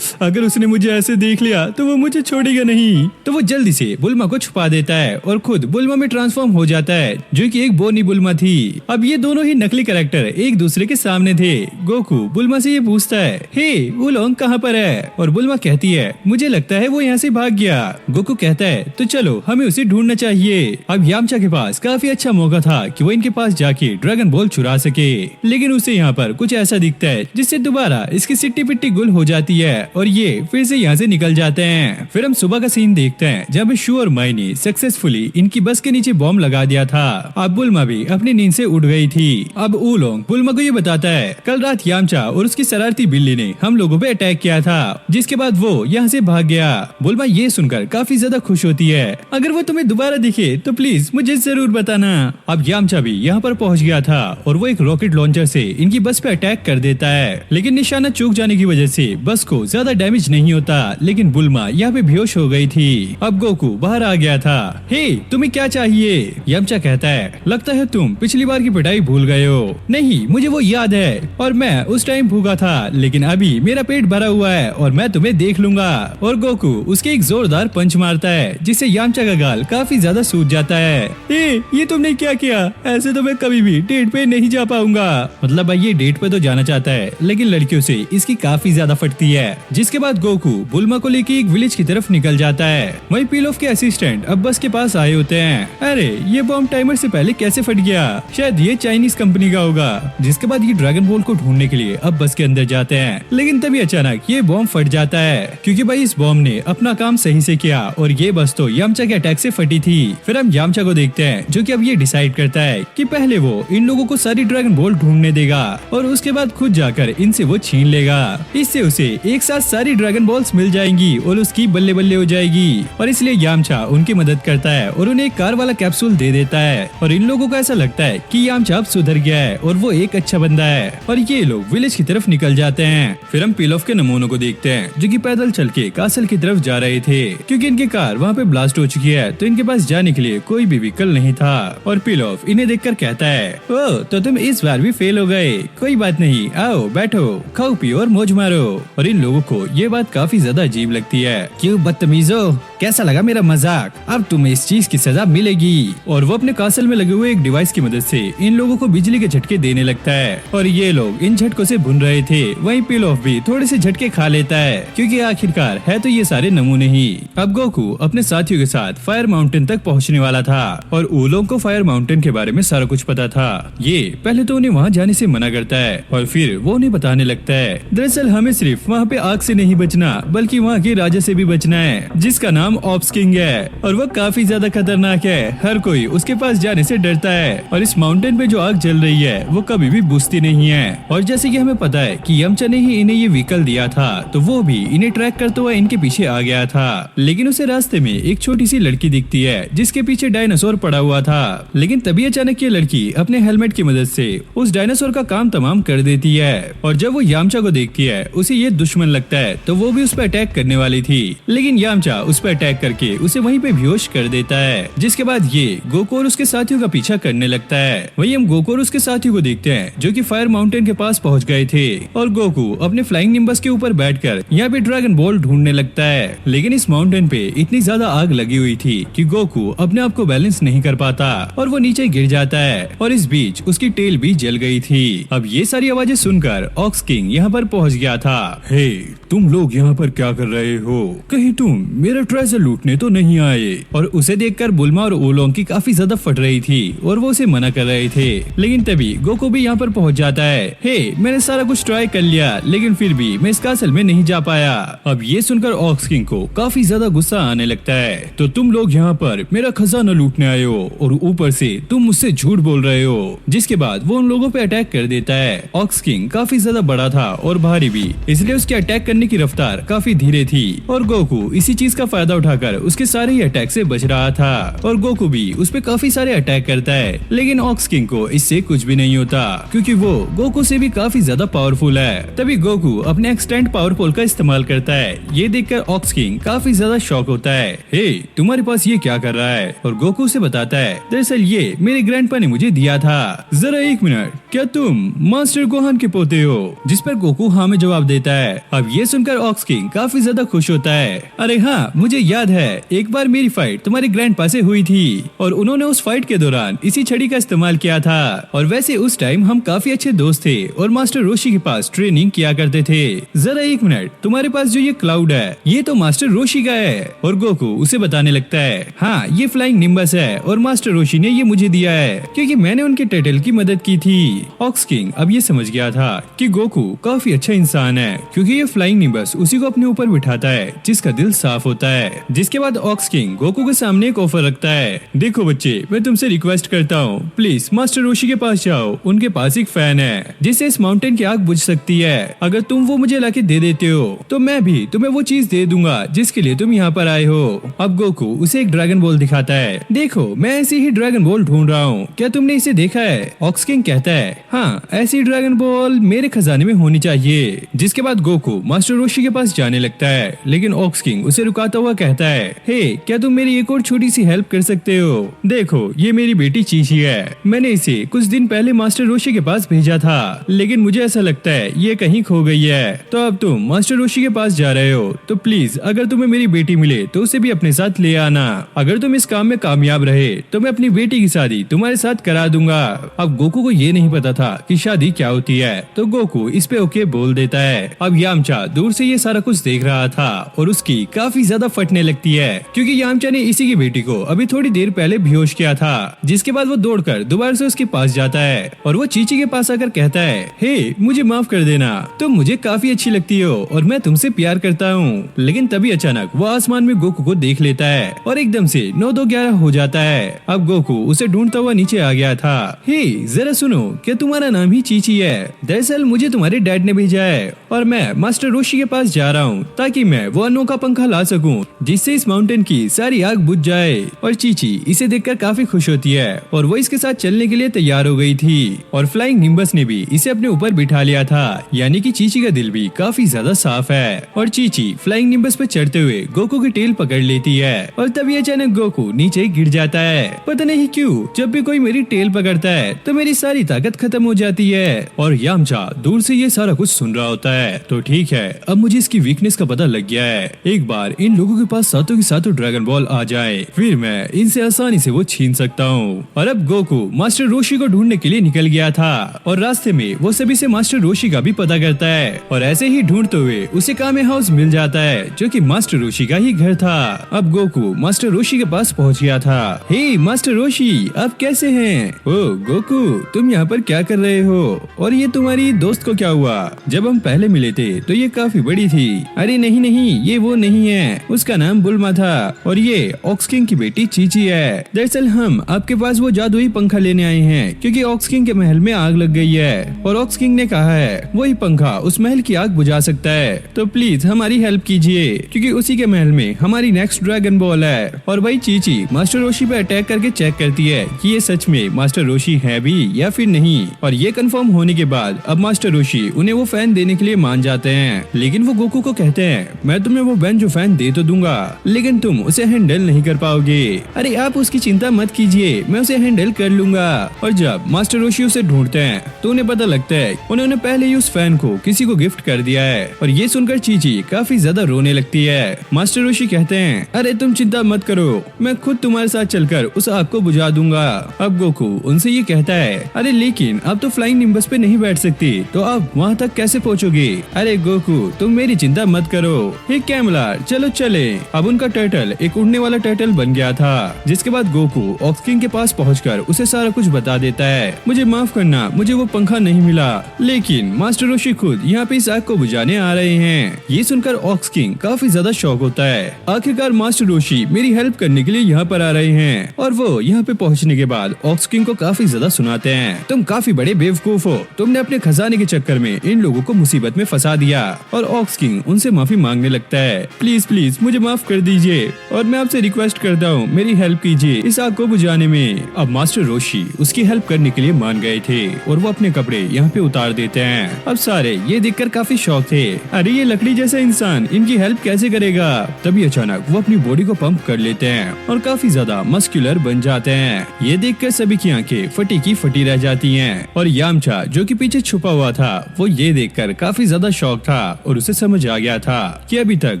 अगर उसने मुझे ऐसे देख लिया तो वो मुझे छोड़ेगा नहीं। तो वो जल्दी से बुल्मा को छुपा देता है और खुद बुल्मा में ट्रांसफॉर्म हो जाता है जो कि एक बोनी बुल्मा थी। अब ये दोनों ही नकली कैरेक्टर एक दूसरे के सामने थे। गोकू बुल्मा से ये पूछता है, हे ऊलोंग कहाँ पर है? और बुल्मा कहती है मुझे लगता है वो यहाँ से भाग गया। गोकू कहता है तो चलो हमें उसे ढूंढना चाहिए। अब यामचा के पास काफी अच्छा मौका था कि वो इनके पास जाके ड्रैगन बॉल चुरा सके, लेकिन उसे यहाँ पर कुछ ऐसा दिखता है जिससे दोबारा इसकी सिट्टी पिट्टी गुल हो जाती है और ये फिर से यहाँ से निकल जाते हैं। फिर हम सुबह का सीन देखते हैं जब शू और माई ने सक्सेसफुली इनकी बस के नीचे बॉम्ब लगा दिया था। अब बुल्मा भी अपनी नींद से उठ गई थी। अब ऊलोंग बुल्मा को ये बताता है कल रात यामचा और उसकी शरारती बिल्ली ने हम लोगों पे अटैक किया था जिसके बाद वो यहाँ से भाग गया। बुल्मा ये सुनकर काफी ज्यादा खुश होती है। अगर वो तुम्हें दोबारा दिखे तो प्लीज मुझे जरूर बताना। अब यामचा भी यहाँ पर पहुँच गया था और वो एक रॉकेट लॉन्चर से इनकी बस पे अटैक कर देता है, लेकिन निशाना चूक जाने की वजह से बस को ज्यादा डैमेज नहीं होता। लेकिन बुल्मा यहाँ पे बेहोश हो गई थी। अब गोकू बाहर आ गया था। हे तुम्हें क्या चाहिए? यामचा कहता है लगता है तुम पिछली बार की पिटाई भूल गए हो। नहीं मुझे वो याद है और मैं उस टाइम भूखा था, लेकिन अभी मेरा पेट भरा हुआ है और मैं तुम्हें देख लूंगा। और गोकू उसके एक जोरदार पंच मारता है जिससे यामचा का गाल काफी ज्यादा सूज जाता है। ये तुमने क्या किया? ऐसे तो मैं कभी भी डेट पे नहीं जा पाऊंगा। मतलब भाई ये डेट पे तो जाना चाहता है लेकिन लड़कियों से इसकी काफी ज्यादा फटती है। जिसके बाद गोकू बुल्मा को लेके एक विलेज की तरफ निकल जाता है। वहीं पील ऑफ के असिस्टेंट अब बस के पास आए होते हैं। अरे ये बॉम्ब टाइमर से पहले कैसे फट गया? शायद ये चाइनीज कंपनी का होगा। जिसके बाद ये ड्रैगन बॉल को ढूंढने के लिए अब बस के अंदर जाते हैं, लेकिन तभी अचानक ये बॉम्ब फट जाता है क्योंकि भाई इस बॉम्ब ने अपना काम सही से किया और ये बस तो यामचा के अटैक से फटी थी। फिर हम यामचा को देखते हैं जो कि अब ये डिसाइड करता है कि पहले वो इन लोगों को सारी ड्रैगन बॉल ढूंढने देगा और उसके बाद खुद जाकर इनसे वो छीन लेगा। इससे उसे एक साथ सारी ड्रैगन बॉल्स मिल जाएंगी और उसकी बल्ले बल्ले हो जाएगी। और इसलिए यामचा उनकी मदद करता है और उन्हें एक कार वाला कैप्सूल दे देता है और इन लोगों को ऐसा लगता है कि यामचा अब सुधर गया है और वो एक अच्छा बंदा है और ये लोग विलेज की तरफ निकल जाते हैं। फिर हम पील ऑफ के नमूनों को देखते हैं जो कि पैदल चल के कासल की तरफ जा रहे थे क्योंकि इनकी कार वहाँ पे ब्लास्ट हो चुकी है तो इनके पास जाने के लिए कोई भी व्हीकल नहीं था। और पील ऑफ इन्हें देखकर कहता है ओ तो तुम इस बार भी फेल हो गए, कोई बात नहीं, आओ बैठो, खाओ पियो और मौज मारो। और इन लोगों को ये बात काफी ज्यादा अजीब लगती है। क्यों बदतमीजो, कैसा लगा मेरा मजाक? अब तुम्हें इस चीज की सजा मिलेगी। और वो अपने कासल में लगे हुए एक डिवाइस की मदद से इन लोगों को बिजली के झटके देने लगता है और ये लोग इन झटकों से भुन रहे थे। वहीं पिलॉफ भी थोड़े से झटके खा लेता है क्योंकि आखिरकार है तो ये सारे नमूने ही। अब गोकू अपने साथियों के साथ फायर माउंटेन तक पहुंचने वाला था और ऊलोंग को फायर माउंटेन के बारे में सारा कुछ पता था। ये पहले तो उन्हें वहाँ जाने से मना करता है और फिर वो उन्हें बताने लगता है दरअसल हमें सिर्फ वहाँ पे आग से नहीं बचना बल्कि वहाँ के राजा से भी बचना है जिसका नाम ऑप्स किंग है और वो काफी ज्यादा खतरनाक है। हर कोई उसके पास जाने से डरता है और इस माउंटेन पे जो आग जल रही है वो कभी भी बुझती नहीं है। और जैसे कि हमें पता है कि यमचा ने ही इन्हें ये व्हीकल दिया था तो वो भी इन्हें ट्रैक करते हुए इनके पीछे आ गया था। लेकिन उसे रास्ते में एक छोटी सी लड़की दिखती है जिसके पीछे डायनासोर पड़ा हुआ था। लेकिन तभी अचानक ये लड़की अपने हेलमेट की मदद से उस डायनासोर का काम तमाम कर देती है और जब वो यामचा को देखती है उसे ये दुश्मन लगता है तो वो भी उस पर अटैक करने वाली थी। लेकिन यामचा उस पर अटैक करके उसे वहीं पे बेहोश कर देता है जिसके बाद ये गोकू और उसके साथियों का पीछा करने लगता है। वहीं हम गोकू और उसके साथियों को देखते हैं जो कि फायर माउंटेन के पास पहुंच गए थे और गोकू अपने फ्लाइंग निम्बस के ऊपर बैठकर यहाँ पे ड्रैगन बॉल ढूंढने लगता है। लेकिन इस माउंटेन पे इतनी ज्यादा आग लगी हुई थी कि गोकू अपने आप को बैलेंस नहीं कर पाता और वो नीचे गिर जाता है और इस बीच उसकी टेल भी जल गई थी। अब ये सारी आवाजें सुनकर ऑक्स किंग यहाँ पर पहुँच गया था। हे तुम लोग यहाँ पर क्या कर रहे हो? कहीं तुम मेरा ट्रेजर लूटने तो नहीं आए? और उसे देखकर बुल्मा और ओलोंग की काफी ज्यादा फट रही थी और वो उसे मना कर रहे थे। लेकिन तभी गोकू भी यहाँ पर पहुँच जाता है। हे मैंने सारा कुछ ट्राई कर लिया लेकिन फिर भी मैं इस कासल में नहीं जा पाया। अब ये सुनकर ऑक्स किंग को काफी ज्यादा गुस्सा आने लगता है। तो तुम लोग यहाँ पर मेरा खजाना लूटने आए हो और ऊपर से तुम मुझसे झूठ बोल रहे हो। जिसके बाद वो उन लोगों पे अटैक कर देता है। ऑक्स किंग काफी ज्यादा बड़ा था और भारी भी इसलिए उसके अटैक करने की रफ्तार काफी धीरे थी और गोकू इसी चीज का फायदा उठाकर उसके सारे ही अटैक से बच रहा था और गोकू भी उस पे काफी सारे अटैक करता है। लेकिन ऑक्स किंग को इससे कुछ भी नहीं होता क्योंकि वो गोकू से भी काफी ज्यादा पावरफुल है। तभी गोकू अपने एक्सटेंड पावर पोल का इस्तेमाल करता है। ये देखकर ऑक्स किंग काफी ज्यादा शॉक होता है। हे तुम्हारे पास ये क्या कर रहा है? और गोकू से बताता है दरअसल ये मेरे ग्रैंडपा ने मुझे दिया था। जरा एक मिनट, क्या तुम मास्टर गोहान के पोते हो? जिस पर गोकू हाँ में जवाब देता है। अब ये सुनकर ऑक्स किंग काफी ज्यादा खुश होता है। अरे हाँ मुझे याद है एक बार मेरी फाइट तुम्हारे ग्रैंडपा से हुई थी और उन्होंने उस फाइट के दौरान इसी छड़ी का इस्तेमाल किया था और वैसे उस टाइम हम काफी अच्छे दोस्त थे और मास्टर रोशी के पास ट्रेनिंग किया करते थे। जरा एक मिनट, तुम्हारे पास जो ये क्लाउड है ये तो मास्टर रोशी का है। और गोकू उसे बताने लगता है हाँ ये फ्लाइंग निम्बस है और मास्टर रोशी ने ये मुझे दिया है क्योंकि मैंने उनके टर्टल की मदद की थी। ऑक्स किंग अब ये समझ गया था कि गोकू काफी अच्छा इंसान है क्योंकि ये फ्लाइंग निम्बस उसी को अपने ऊपर बिठाता है जिसका दिल साफ होता है। जिसके बाद ऑक्स किंग गोकू के सामने एक ऑफर रखता है। देखो बच्चे, मैं तुमसे रिक्वेस्ट करता हूँ प्लीज मास्टर रोशी के पास जाओ। उनके पास एक फैन है जिससे इस माउंटेन की आग बुझ सकती है। अगर तुम वो मुझे लाके दे देते हो तो मैं भी तुम्हें वो चीज दे दूंगा जिसके लिए तुम यहाँ पर आए हो। अब गोकू उसे एक ड्रैगन बॉल दिखाता है। देखो मैं ऐसी ही ड्रैगन बॉल ढूंढ रहा हूँ, क्या तुमने इसे देखा है? ऑक्स किंग कहता है हाँ ऐसी ड्रैगन बॉल मेरे खजाने में होनी चाहिए। जिसके बाद गोकू मास्टर रोशी के पास जाने लगता है लेकिन ऑक्स किंग उसे रुकाता हुआ कहता है हे क्या तुम मेरी एक और छोटी सी हेल्प कर सकते हो? देखो ये मेरी बेटी चीची है, मैंने इसे कुछ दिन पहले मास्टर रोशी के पास भेजा था लेकिन मुझे ऐसा लगता है ये कहीं खो गई है। तो अब तुम मास्टर रोशी के पास जा रहे हो तो प्लीज अगर तुम्हें मेरी बेटी मिले तो उसे भी अपने साथ ले आना। अगर तुम इस काम में कामयाब रहे तो मैं अपनी बेटी की शादी तुम्हारे साथ करा दूंगा। अब गोकू को ये नहीं पता था कि शादी क्या होती है तो गोकू इस पे ओके बोल देता है। अब यामचा दूर से ये सारा कुछ देख रहा था और उसकी काफी ज्यादा फटने लगती है क्योंकि यामचा ने इसी की बेटी को अभी थोड़ी देर पहले बेहोश किया था। जिसके बाद वो दौड़कर दोबारा से उसके पास जाता है और वो चीची के पास आकर कहता है हे मुझे माफ कर देना, तुम मुझे काफी अच्छी लगती हो और मैं तुमसे प्यार करता हूँ। लेकिन तभी अचानक वो आसमान में गोकू को देख लेता है और एकदम से 9-2-11 हो जाता है। अब गोकू उसे ढूंढता हुआ नीचे आ गया था। हे जरा सुनो, क्या तुम्हारा नाम ही चीची है? दरअसल मुझे तुम्हारे डैड ने भेजा है और मैं मास्टर रोशी के पास जा रहा हूँ ताकि मैं वो अनोखा पंखा ला सकूं जिससे इस माउंटेन की सारी आग बुझ जाए। और चीची इसे देखकर काफी खुश होती है और वो इसके साथ चलने के लिए तैयार हो गई थी और फ्लाइंग निम्बस ने भी इसे अपने ऊपर बिठा लिया था। यानी कि चीची का दिल भी काफी ज्यादा साफ है और चीची फ्लाइंग निम्बस पे चढ़ते हुए गोकू की टेल पकड़ लेती है और तभी अचानक गोकू नीचे गिर जाता है। पता नहीं क्यों जब भी कोई मेरी टेल पकड़ता है तो मेरी सारी ताकत खत्म हो जाती है। और यामचा दूर से ये सारा कुछ सुन रहा होता है। तो ठीक है अब मुझे इसकी वीकनेस का पता लग गया है। एक बार इन लोगों के पास सातों की सातों ड्रैगन बॉल आ जाए, फिर मैं इनसे आसानी से वो छीन सकता हूँ। और अब गोकू मास्टर रोशी को ढूंढने के लिए निकल गया था और रास्ते में वो सभी से मास्टर रोशी का भी पता करता है और ऐसे ही ढूंढते हुए उसे कामे हाउस मिल जाता है जो कि मास्टर रोशी का ही घर था। अब गोकू मास्टर रोशी के पास पहुंच गया था। हे मास्टर रोशी, आप कैसे हैं? ओ गोकू, तुम यहाँ पर क्या कर रहे हो? और ये तुम्हारी दोस्त को क्या हुआ? जब हम पहले मिले थे तो ये काफी बड़ी थी। अरे नहीं नहीं, ये वो नहीं है, उसका नाम बुल्मा था और ये ऑक्स किंग की बेटी चीची है। दरअसल हम आपके पास वो जादुई पंखा लेने आए हैं क्योंकि ऑक्स किंग के महल में आग लग गई है और ऑक्स किंग ने कहा है वही पंखा उस महल की आग बुझा सकता है, तो प्लीज हमारी हेल्प कीजिए क्योंकि उसी के महल में हमारी नेक्स्ट ड्रैगन बॉल है। और भाई चीची मास्टर रोशी पे अटैक करके चेक करती है कि ये सच में मास्टर रोशी है भी या फिर नहीं, और ये कंफर्म होने के बाद अब मास्टर रोशी उन्हें वो फैन देने के लिए मान जाते हैं। लेकिन वो गोकू को कहते हैं मैं तुम्हें वो बेंजो फैन दे तो दूंगा लेकिन तुम उसे हैंडल नहीं कर पाओगे। अरे आप उसकी चिंता मत कीजिए, मैं उसे हैंडल कर लूंगा। और जब मास्टर रोशी उसे ढूंढते हैं तो उन्हें पता लगता है उन्होंने पहले ही उस फैन को किसी को गिफ्ट कर दिया है और ये सुनकर चीची काफी ज्यादा रोने लगती है। मास्टर रोशी कहते हैं अरे तुम चिंता मत करो, मैं खुद तुम्हारे साथ चलकर उस आग को बुझा दूंगा। अब गोकू उनसे ये कहता है अरे लेकिन अब तो फ्लाइंग निम्बस पे नहीं बैठ सकती, तो अब वहाँ तक कैसे पहुँचोगे? अरे गोकू तुम मेरी चिंता मत करो। हे कैमलार चलो चले। अब उनका टर्टल एक उड़ने वाला टर्टल बन गया था, जिसके बाद गोकू ऑक्स किंग के पास पहुंचकर उसे सारा कुछ बता देता है। मुझे माफ करना, मुझे वो पंखा नहीं मिला, लेकिन मास्टर रोशी खुद यहाँ पे इस आग को बुझाने आ रहे हैं। ये सुनकर ऑक्स किंग काफी ज्यादा शॉक होता है। आखिरकार मास्टर रोशी मेरी हेल्प करने के लिए यहाँ पर आ रहे हैं। और वो यहाँ पे पहुँचने के बाद ऑक्स किंग को काफी ज्यादा सुनाते हैं तुम काफी बड़े बेवकूफ हो, तुमने अपने खजाने के चक्कर में इन लोगों को मुसीबत में फंसा दिया। और ऑक्स किंग उनसे माफी मांगने लगता है प्लीज प्लीज मुझे माफ कर दीजिए और मैं आपसे रिक्वेस्ट करता हूँ मेरी हेल्प कीजिए इस आग को बुझाने में। अब मास्टर रोशी उसकी हेल्प करने के लिए मान गए थे और वो अपने कपड़े यहाँ पे उतार देते हैं। अब सारे ये देखकर काफी शौक थे, अरे ये लकड़ी जैसा इंसान इनकी हेल्प कैसे करेगा? तभी अचानक वो अपनी बॉडी को पंप कर लेते हैं और काफी ज्यादा मस्कुलर बन जाते हैं। ये देखकर सभी की आंखें फटी की फटी रह जाती हैं और यामचा जो कि पीछे छुपा हुआ था वो ये देखकर काफी ज्यादा शौक था और उसे समझ आ गया था कि अभी तक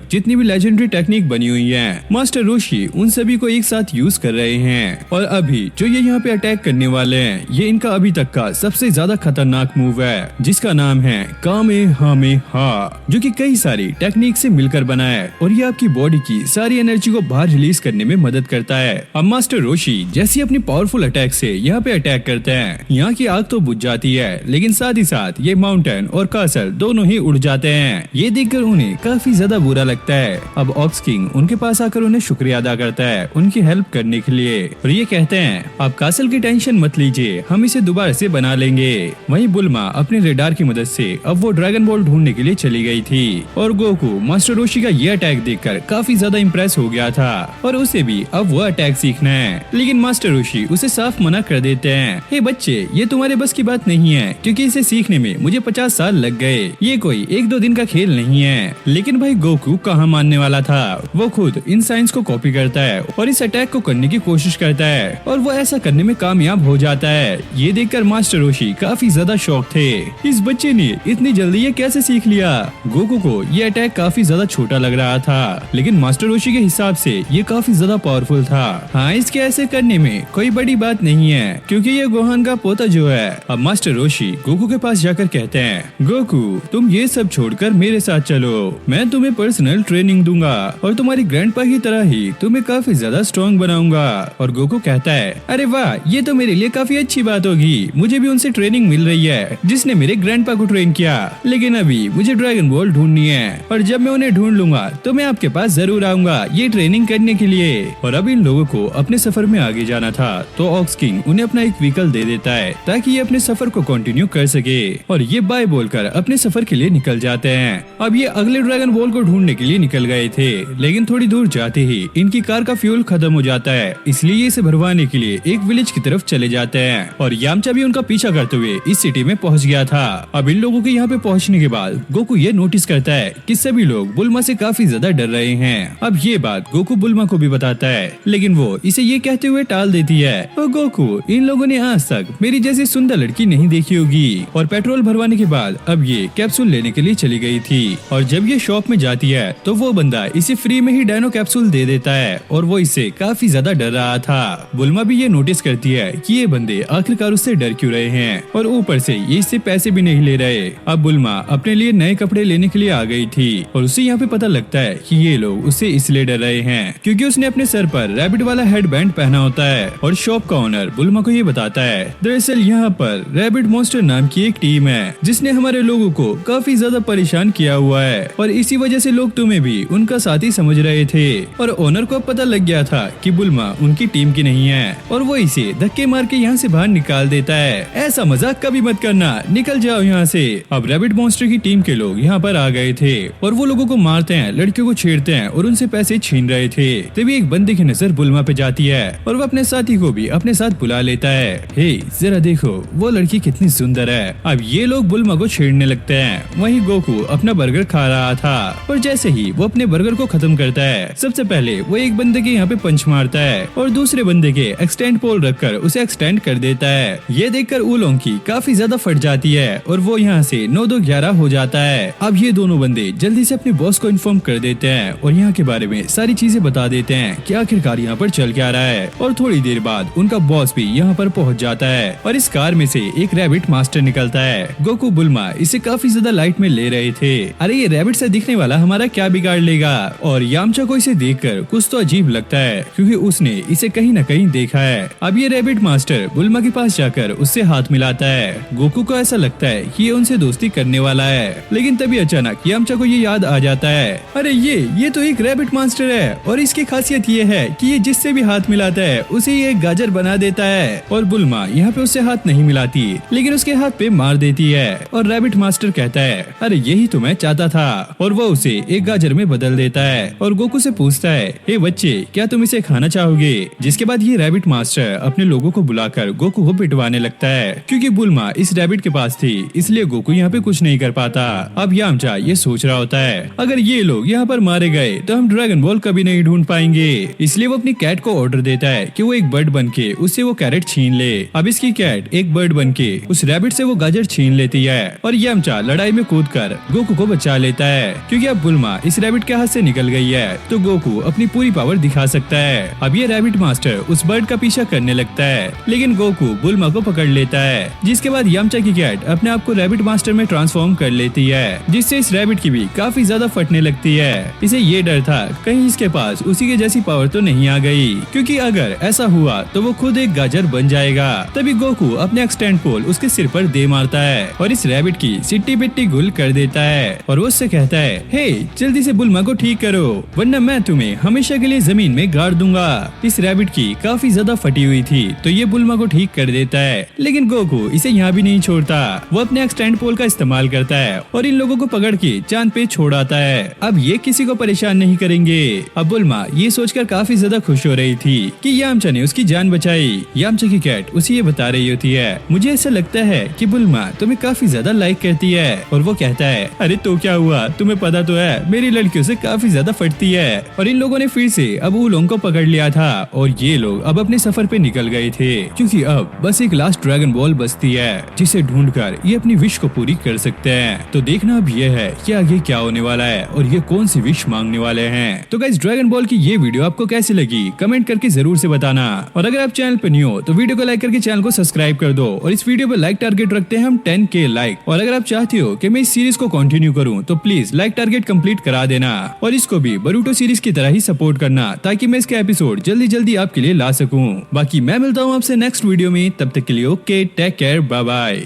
जितनी भी लेजेंडरी टेक्निक बनी हुई है मास्टर रोशी उन सभी को एक साथ यूज कर रहे हैं। और अभी जो ये यहाँ पे अटैक करने वाले हैं ये इनका अभी तक का सबसे ज्यादा खतरनाक मूव है जिसका नाम है कामेहामेहा, जो कि कई सारी टेक्निक से मिलकर बना है और ये आपकी बॉडी की सारी एनर्जी को बाहर रिलीज करने में मदद करता है। अब मास्टर रोशी जैसी अपनी पावरफुल अटैक से यहाँ पे अटैक करते हैं, यहाँ की आग तो बुझ जाती है लेकिन साथ ही साथ ये माउंटेन और कासल दोनों ही उड़ जाते हैं। ये देखकर उन्हें काफी ज्यादा बुरा लगता है। अब ऑक्स किंग उनके पास आकर उन्हें शुक्रिया अदा करता है उनकी हेल्प करने के लिए और ये कहते हैं आप कासल की टेंशन मत लीजिए, हम इसे दोबारा से बना लेंगे। वहीं बुल्मा अपने रेडार की मदद से अब वो ड्रैगन बॉल ढूंढने के लिए चली गई थी और गोकू मास्टर रोशी का ये अटैक देखकर काफी ज्यादा इम्प्रेस हो गया था और उसे भी अब वो अटैक सीखना है। लेकिन मास्टर रोशी उसे साफ मना कर देते हैं, हे बच्चे ये तुम्हारे बस की बात नहीं है क्योंकि इसे सीखने में मुझे 50 साल लग गए, ये कोई 1-2 दिन का खेल नहीं है। लेकिन भाई गोकू कहाँ मानने वाला था, वो खुद इन साइंस को कॉपी करता है और इस अटैक को करने की कोशिश करता है और वो ऐसा करने में कामयाब हो जाता है। ये देखकर मास्टर रोशी काफी ज्यादा शौक थे, इस बच्चे ने इतनी जल्दी ये कैसे सीख लिया। गोकू को ये अटैक काफी ज्यादा छोटा लग रहा था लेकिन मास्टर रोशी के हिसाब से ये काफी ज्यादा पावरफुल था। हाँ इसके ऐसे करने में कोई बड़ी बात नहीं है क्योंकि ये गोहान का पोता जो है। अब मास्टर रोशी गोकू के पास जाकर कहते हैं गोकू तुम ये सब छोड़कर मेरे साथ चलो, मैं तुम्हें पर्सनल ट्रेनिंग दूंगा और तुम्हारी ग्रैंडपा की तरह ही तुम्हें काफी ज्यादा स्ट्रॉन्ग बनाऊंगा। और गोकू कहता है अरे वाह ये तो मेरे लिए काफी अच्छी बात होगी, मुझे भी उनसे ट्रेनिंग मिल रही है जिसने मेरे ग्रैंडपा को ट्रेन किया, लेकिन अभी मुझे ड्रैगन बॉल ढूंढनी है और जब मैं उन्हें ढूंढ लूंगा तो मैं आपके पास जरूर आऊंगा ये ट्रेनिंग करने के लिए। और अब इन लोगों को अपने सफर में आगे जाना था तो ऑक्स किंग उन्हें अपना एक व्हीकल दे देता है ताकि ये अपने सफर को कंटिन्यू कर सके और ये बाय बोलकर अपने सफर के लिए निकल जाते हैं। अब ये अगले ड्रैगन बॉल को ढूंढने के लिए निकल गए थे लेकिन थोड़ी दूर जाते ही इनकी कार का फ्यूल खत्म हो जाता है, इसलिए ये इसे भरवाने के लिए एक विलेज की तरफ चले जाते हैं और यामचा भी उनका पीछा करते हुए इस सिटी में पहुंच गया था। अब इन लोगों के यहाँ पे पहुंचने के बाद गोकू ये नोटिस करता है कि सभी लोग बुल्मा से काफी ज्यादा डर रहे हैं। अब ये बात गोकू बुल्मा को भी बताता है लेकिन वो इसे ये कहते हुए टाल देती है, ओ गोकू इन लोगों ने आज तक मेरी जैसी सुंदर लड़की नहीं देखी होगी। और पेट्रोल भरवाने के बाद अब ये कैप्सूल लेने के लिए चली गई थी और जब ये शॉप में जाती है तो वो बंदा इसी इसे फ्री में ही डायनो कैप्सूल दे देता है और वो इससे काफी ज्यादा डर रहा था। बुल्मा भी ये नोटिस करती है कि ये बंदे आखिरकार उससे डर क्यों रहे हैं और ऊपर से ये इससे पैसे भी नहीं ले रहे। अब बुल्मा अपने लिए नए कपड़े लेने के लिए आ गई थी और उसे यहाँ पे पता लगता है कि ये लोग उससे इसलिए डर रहे हैं क्योंकि उसने अपने सर पर रैबिट वाला हेडबैंड पहना होता है। और शॉप का ओनर बुल्मा को ये बताता है दरअसल यहाँ पर रैबिट मॉन्स्टर नाम की एक टीम है जिसने हमारे लोगों को काफी ज्यादा परेशान किया हुआ है और इसी वजह से लोग तुम्हें भी उनका साथी समझ रहे थे। और ओनर को पता लग गया था कि बुल्मा उनकी टीम की नहीं है और वो इसे धक्के मार के यहाँ से बाहर निकाल देता है। ऐसा मजाक कभी मत करना, निकल जाओ यहाँ से। अब रैबिट मॉन्स्टर की टीम के लोग यहाँ पर आ गए थे और वो लोगों को मारते हैं, लड़कियों को छेड़ते हैं और उनसे पैसे छीन रहे थे। तभी एक बंदे की नजर बुल्मा पे जाती है और वो अपने साथी को भी अपने साथ बुला लेता है। हे जरा देखो वो लड़की कितनी सुंदर है। अब ये लोग बुल्मा को छेड़ने लगते हैं। वहीं गोकू अपना बर्गर खा रहा था और जैसे ही वो अपने बर्गर को खत्म करता है सबसे पहले वो एक बंदे के यहाँ पे पंच मारता है और दूसरे बंदे के एक्सटेंड पोल रखकर उसे एक्सटेंड कर देता है। ये देखकर उलोंग की काफी ज्यादा फट जाती है और वो यहाँ से 9-2-11 हो जाता है। अब ये दोनों बंदे जल्दी से अपने बॉस को इन्फॉर्म कर देते हैं और यहाँ के बारे में सारी चीजें बता देते हैं कि आखिरकार यहाँ पर चल क्या रहा है। और थोड़ी देर बाद उनका बॉस भी यहाँ पर पहुँच जाता है और इस कार में से एक रैबिट मास्टर निकलता है। गोकू बुल्मा इसे काफी ज्यादा लाइट में ले रहे थे। अरे ये रैबिट से दिखने वाला हमारा क्या बिगाड़ लेगा। और यामचा को इसे देखकर कुछ तो अजीब लगता है क्योंकि उसने इसे कहीं न कहीं देखा है। अब ये रैबिट मास्टर बुल्मा के पास जाकर उससे हाथ मिलाता है। गोकू को ऐसा लगता है कि ये उनसे दोस्ती करने वाला है लेकिन तभी अचानक यामचा को ये याद आ जाता है अरे ये तो एक रैबिट मास्टर है और इसकी खासियत ये है कि ये जिससे भी हाथ मिलाता है उसे ये एक गाजर बना देता है। और बुल्मा यहाँ पे उससे हाथ नहीं मिलाती लेकिन उसके हाथ पे मार देती है और रैबिट मास्टर कहता है अरे यही तो मैं चाहता था और वो उसे एक गाजर में बदल देता है और गोकू से पूछता है हे बच्चे क्या तुम इसे खाना चाहोगे। जिसके बाद ये रैबिट मास्टर अपने लोगों को बुलाकर गोकू को पिटवाने लगता है क्योंकि बुल्मा इस रैबिट के पास थी इसलिए गोकू यहाँ पे कुछ नहीं कर पाता। अब यामचा ये सोच रहा होता है अगर ये लोग यहाँ पर मारे गए तो हम ड्रैगन बॉल कभी नहीं ढूंढ पाएंगे। इसलिए वो अपनी कैट को ऑर्डर देता है कि वो एक बर्ड बन के उससे वो कैरेट छीन ले। अब इसकी कैट एक बर्ड बन के उस रैबिट से वो गाजर छीन लेती है और यामचा लड़ाई में कूदकर गोकू को बचा लेता है क्योंकि अब बुल्मा इस रैबिट के हाथ से निकल गई है तो गोकू अपनी पूरी पावर दिखा सकता है। अब ये रैबिट मास्टर उस बर्ड का पीछा करने लगता है लेकिन गोकू बुल्मा को पकड़ लेता है। जिसके बाद यामचा की कैट अपने आप को रैबिट मास्टर में ट्रांसफॉर्म कर लेती है जिससे इस रैबिट की भी काफी ज्यादा फटने लगती है। इसे ये डर था कहीं इसके पास उसी के जैसी पावर तो नहीं आ गई क्योंकि अगर ऐसा हुआ तो वो खुद एक गाजर बन जाएगा। तभी गोकू अपने एक्सटेंड पोल उसके सिर पर दे मारता है और इस रैबिट की सिट्टी पिट्टी गुल कर देता है और वो उससे कहता है हे जल्दी से बुल्मा को ठीक करो वरना मैं तुम्हें हमेशा के लिए जमीन में गाड़ दूंगा। इस रैबिट की काफी ज्यादा फटी हुई थी तो ये बुल्मा को ठीक कर देता है लेकिन गोकू इसे यहाँ भी नहीं छोड़ता। वो अपने एक्सटेंड पोल का इस्तेमाल करता है और इन लोगों को पकड़ के चांद पे छोड़ आता है। अब ये किसी को परेशान नहीं करेंगे। अब बुल्मा ये सोचकर काफी ज्यादा खुश हो रही थी कि यामचा ने उसकी जान बचाई। यामचा की कैट उसे ये बता रही होती है मुझे ऐसा लगता है कि बुल्मा तुम्हें काफी ज्यादा लाइक करती है और वो कहता है अरे तो क्या हुआ तुम्हें पता तो है मेरी लड़कियों से काफी ज्यादा फटती है। और इन लोगों ने फिर से अब उलोंग को पकड़ लिया था और ये लोग अब अपने सफर पे निकल गए थे क्योंकि अब बस एक लास्ट ड्रैगन बॉल बचती है जिसे ढूंढकर ये अपनी विश को पूरी कर सकते हैं। तो देखना अब ये है कि आगे क्या होने वाला है और ये कौन सी विश मांगने वाले हैं। तो गाइस ड्रैगन बॉल की ये वीडियो आपको कैसी लगी कमेंट करके जरूर से बताना और अगर आप चैनल पर न्यू हो तो वीडियो को लाइक करके चैनल को सब्सक्राइब कर दो और इस वीडियो पर लाइक टारगेट रखते हैं हम 10K लाइक। और अगर आप चाहते हो कि मैं इस सीरीज को कंटिन्यू करूं तो प्लीज लाइक टारगेट कंप्लीट करा देना और इसको भी बरूटो सीरीज की तरह ही सपोर्ट करना ताकि मैं इसके एपिसोड जल्दी जल्दी आपके लिए ला सकूं। बाकी मैं मिलता हूं आपसे नेक्स्ट वीडियो में, तब तक के लिए okay take care bye bye.